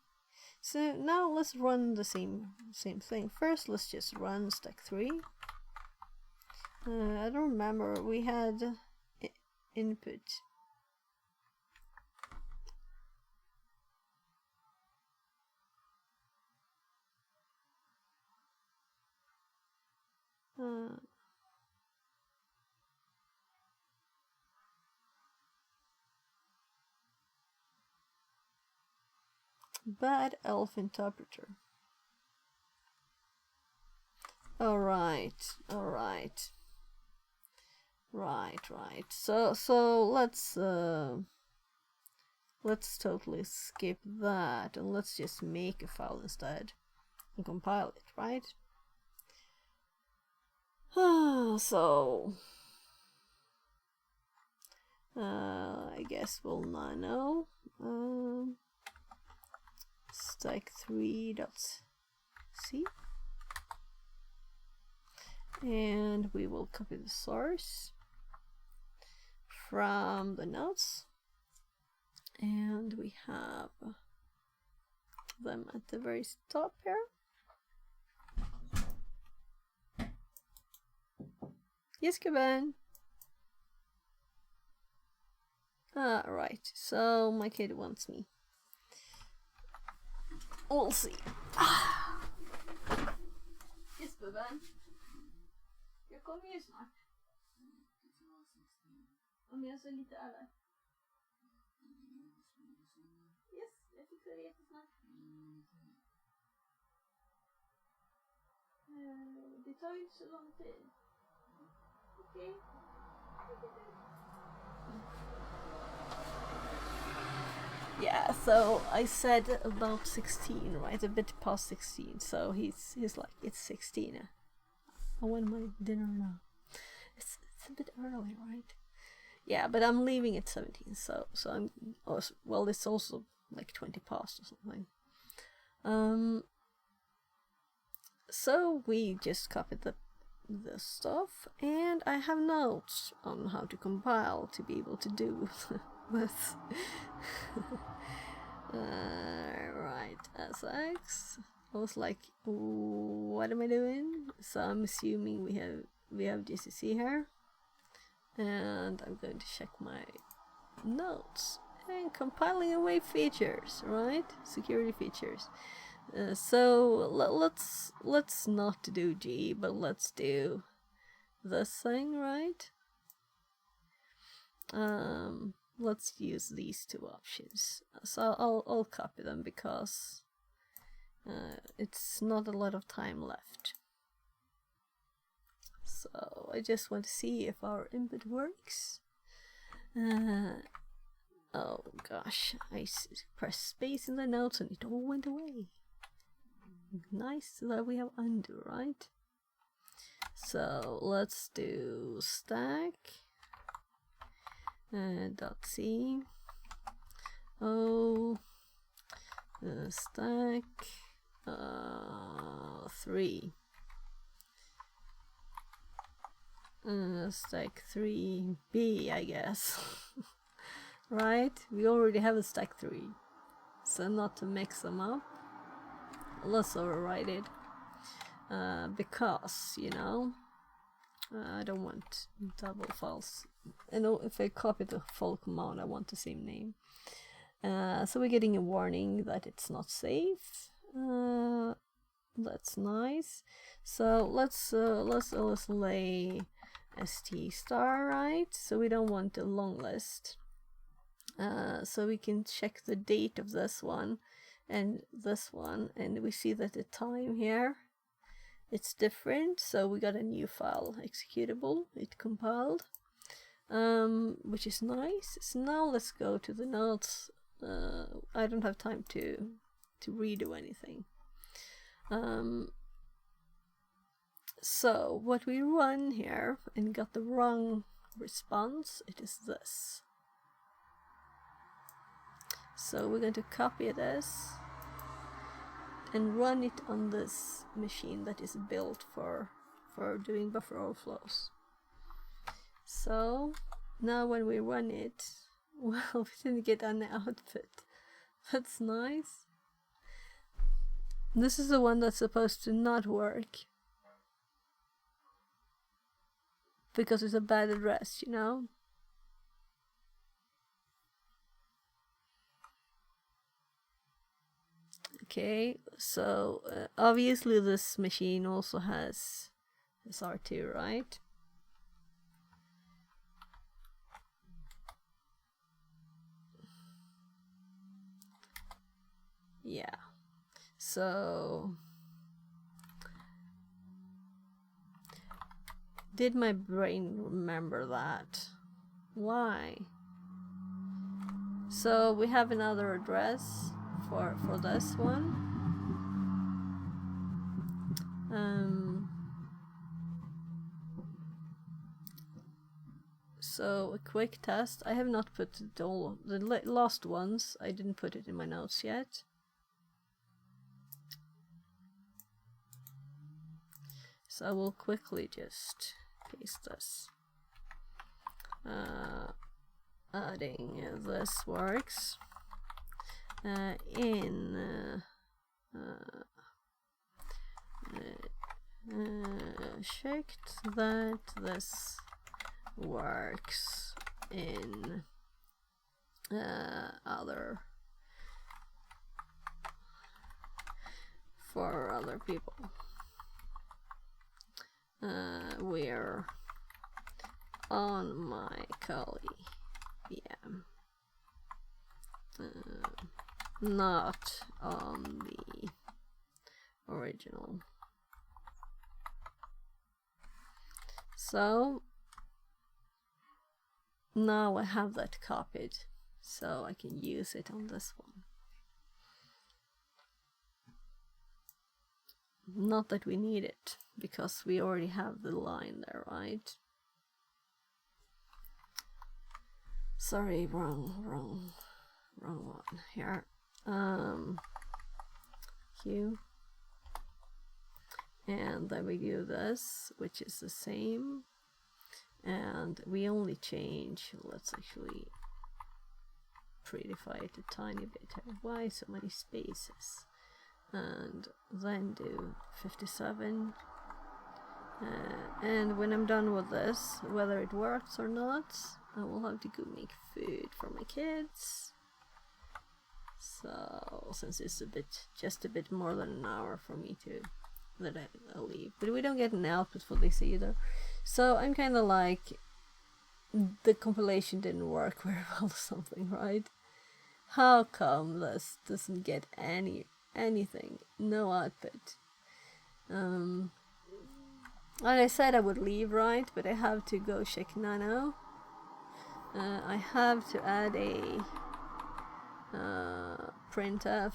So now let's run the same thing. First, let's just run stack 3. I don't remember. We had input. Bad elf interpreter. Alright. Right. So let's totally skip that and let's just make a file instead and compile it, right? So I guess we'll not know. Stack 3.c, and we will copy the source from the notes, and we have them at the very top here. Yes, Kevin. Right, so my kid wants me. We'll see. Yes, Bubben. Jag kommer ju snart. Om jag så lite över. Yes, jag fixar det jättesnart. Det tar ju inte så lång tid. Okej. Yeah, so I said about 16, right? A bit past 16. So he's like, it's 16. I want my dinner now. It's a bit early, right? Yeah, but I'm leaving at 17. So I'm also, well, it's also like 20 past or something. So we just copied the stuff, and I have notes on how to compile to be able to do this. Right, SX. I was like, what am I doing? So I'm assuming we have GCC here, and I'm going to check my notes and compiling away features, right? Security features. So let's not do G, but let's do this thing, right? Let's use these two options. So I'll copy them because it's not a lot of time left. So I just want to see if our input works. Oh gosh, I pressed space in the notes and it all went away. Nice that we have undo, right? So let's do stack .c stack 3. stack 3B, I guess. Right? We already have a stack 3. So not to mix them up, let's override it. Because, you know, I don't want double files. And if I copy the full command, I want the same name. So we're getting a warning that it's not safe. That's nice. So let's lay st star, right? So we don't want a long list. So we can check the date of this one and this one, and we see that the time here, it's different. So we got a new file executable, it compiled, which is nice. So now let's go to the notes. I don't have time to redo anything. So what we run here and got the wrong response, it is this. So we're going to copy this and run it on this machine that is built for doing buffer overflows. So now when we run it, well, we didn't get an output. That's nice. This is the one that's supposed to not work because it's a bad address, you know? Okay, so obviously this machine also has SR2, right? Yeah, so did my brain remember that? Why? So we have another address for this one. So a quick test. I have not put all the last ones. I didn't put it in my notes yet. So I will quickly just paste this. Adding this works. Checked that this works in for other people. We're on my Kali VM, not on the original. So now I have that copied, so I can use it on this one. Not that we need it, because we already have the line there, right? Sorry, wrong one here. Q. And then we do this, which is the same. And we only change, let's actually prettify it a tiny bit here. Why so many spaces? And then do 57. And when I'm done with this, whether it works or not, I will have to go make food for my kids. So since it's just a bit more than an hour for me to I'll leave, but we don't get an output for this either. So I'm kind of like, the compilation didn't work very well or something, right? How come this doesn't get anything? No output. And I said I would leave, right? But I have to go check Nano. I have to add a printf.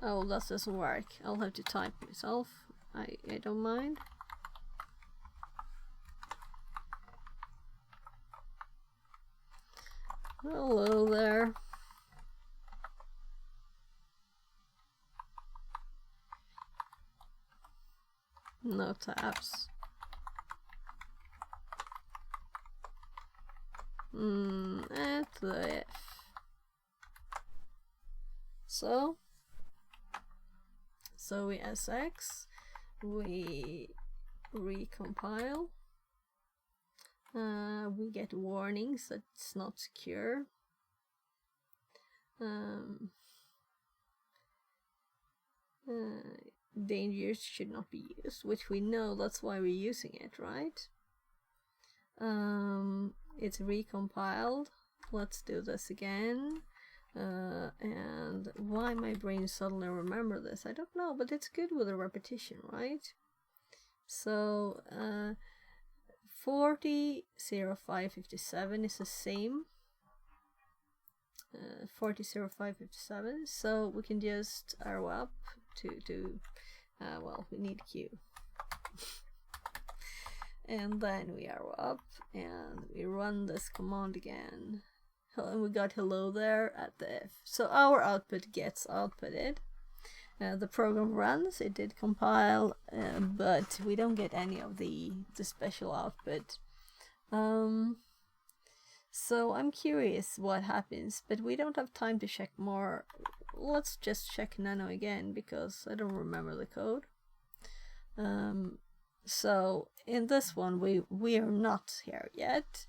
Oh, that doesn't work. I'll have to type myself. I don't mind. Hello there. No tabs. At the F. So we SX, we recompile, we get warnings that it's not secure. Dangers should not be used, which we know, that's why we're using it, right? It's recompiled. Let's do this again. And why my brain suddenly remember this, I don't know, but it's good with a repetition, right? So 40.05.57 is the same. 40.05.57, so we can just arrow up to well, we need Q. And then we arrow up and we run this command again. And we got hello there at the F. So our output gets outputted. The program runs, it did compile, but we don't get any of the special output. So I'm curious what happens, but we don't have time to check more. Let's just check nano again because I don't remember the code. So in this one we are not here yet,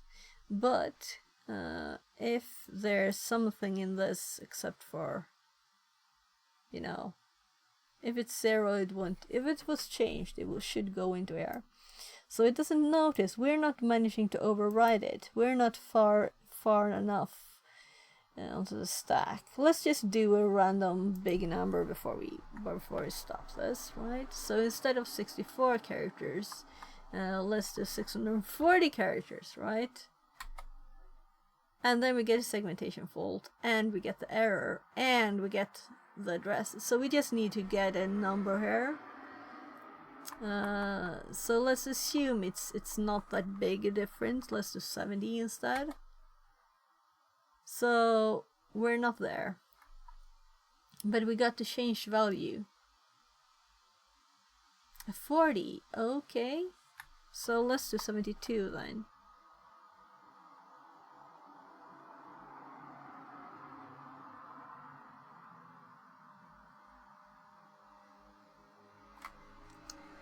but if there's something in this except for, you know, if it's 0 it won't, if it was changed it should go into here. So it doesn't notice, we're not managing to override it, we're not far enough onto the stack. Let's just do a random big number before we stop this, right? So instead of 64 characters, let's do 640 characters, right? And then we get a segmentation fault, and we get the error, and we get the address. So we just need to get a number here. So let's assume it's not that big a difference. Let's do 70 instead. So we're not there, but we got the changed value. 40, okay. So let's do 72 then.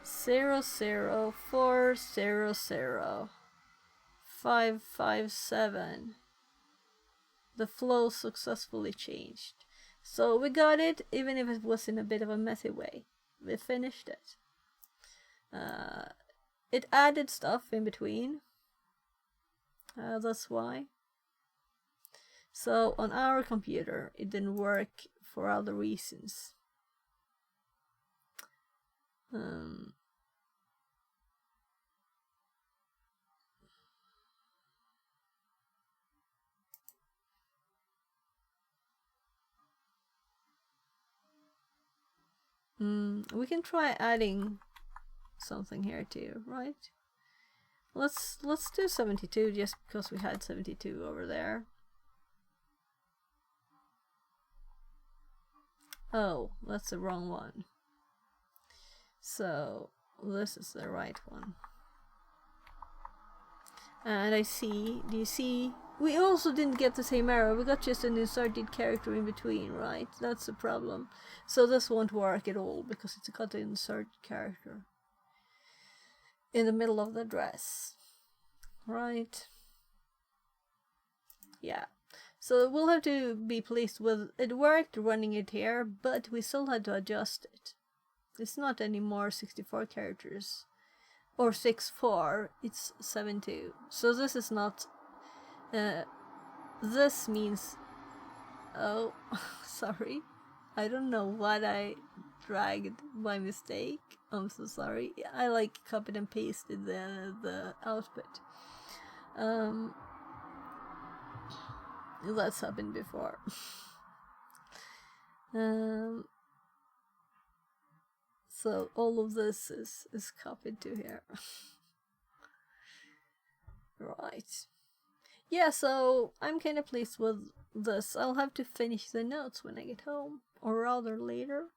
Zero 4 0 0 5 5 7. The flow successfully changed. So we got it, even if it was in a bit of a messy way. We finished it. It added stuff in between. That's why. So on our computer, it didn't work for other reasons. We can try adding something here too, right? Let's do 72 just because we had 72 over there. Oh, that's the wrong one. So this is the right one. And I see, do you see? We also didn't get the same error, we got just an inserted character in between, right? That's the problem. So this won't work at all because it's got an inserted character in the middle of the address, right? Yeah. So we'll have to be pleased with it. Worked running it here, but we still had to adjust it. It's not anymore 64 characters or 64, it's 72. So this is not this means, oh sorry, I don't know what I dragged by mistake, I'm so sorry. I like copied and pasted the output. That's happened before. So all of this is copied to here. Right. Yeah, so I'm kind of pleased with this. I'll have to finish the notes when I get home, or rather later.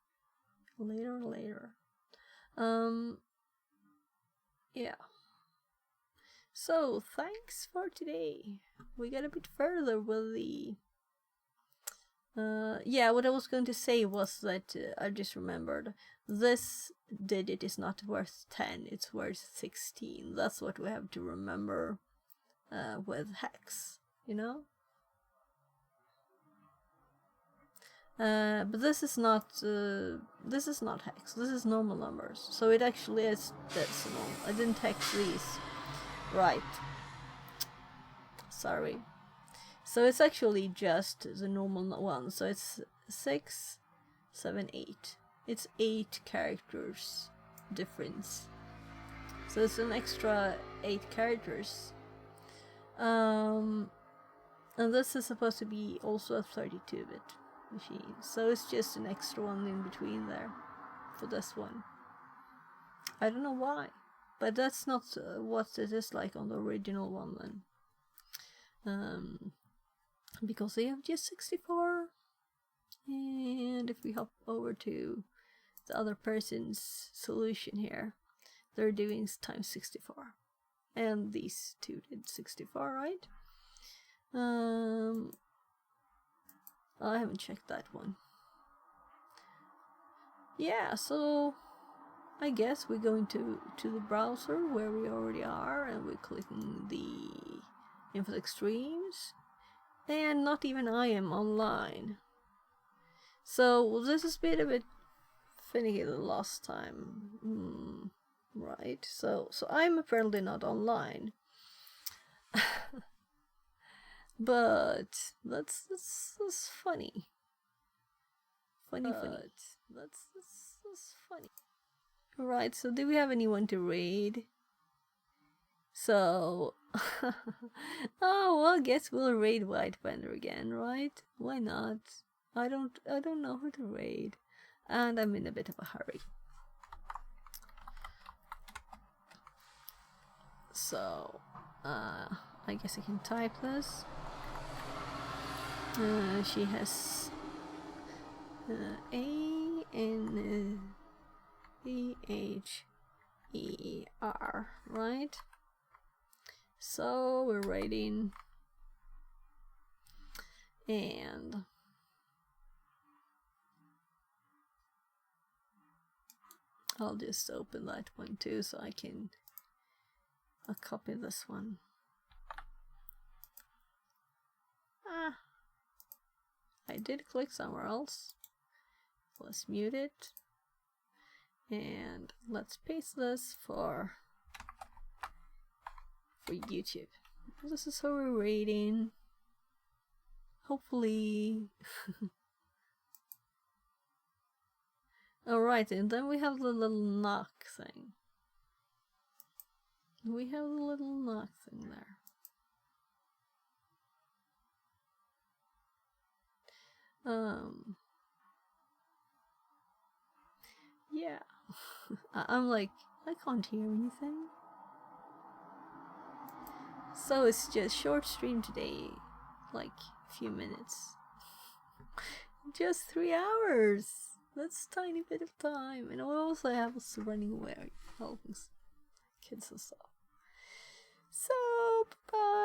Later. Yeah. So, thanks for today. We got a bit further with the... yeah, what I was going to say was that I just remembered this digit is not worth 10, it's worth 16. That's what we have to remember with hex, you know? But this is not hex, this is normal numbers. So it actually is decimal. I didn't hex these. Right. Sorry. So it's actually just the normal one. So it's 6, 7, 8. It's 8 characters difference. So it's an extra 8 characters. And this is supposed to be also a 32-bit machine. So it's just an extra one in between there for this one. I don't know why. But that's not what it is like on the original one then. Because they have just 64. And if we hop over to the other person's solution here, they're doing times 64. And these two did 64, right? I haven't checked that one. Yeah, so I guess we're going to the browser where we already are, and we're clicking the info extremes, and not even I am online. So this has been a bit finicky the last time, right? So I'm apparently not online, but that's funny. Funny. That's funny. Right, so do we have anyone to raid? So, oh well, guess we'll raid White Panda again, right? Why not? I don't know who to raid, and I'm in a bit of a hurry. So, I guess I can type this. She has A-N-E-H-E-R, right? So we're writing, and I'll just open that one too so I can copy this one. I did click somewhere else. Let's mute it. And let's paste this for YouTube. This is how we're rating. Hopefully. Alright, and then we have the little knock thing. We have the little knock thing there. Yeah. I'm like, I can't hear anything. So it's just short stream today, like a few minutes. Just 3 hours. That's a tiny bit of time. And what else I have was running away, helping kids and stuff. So, bye.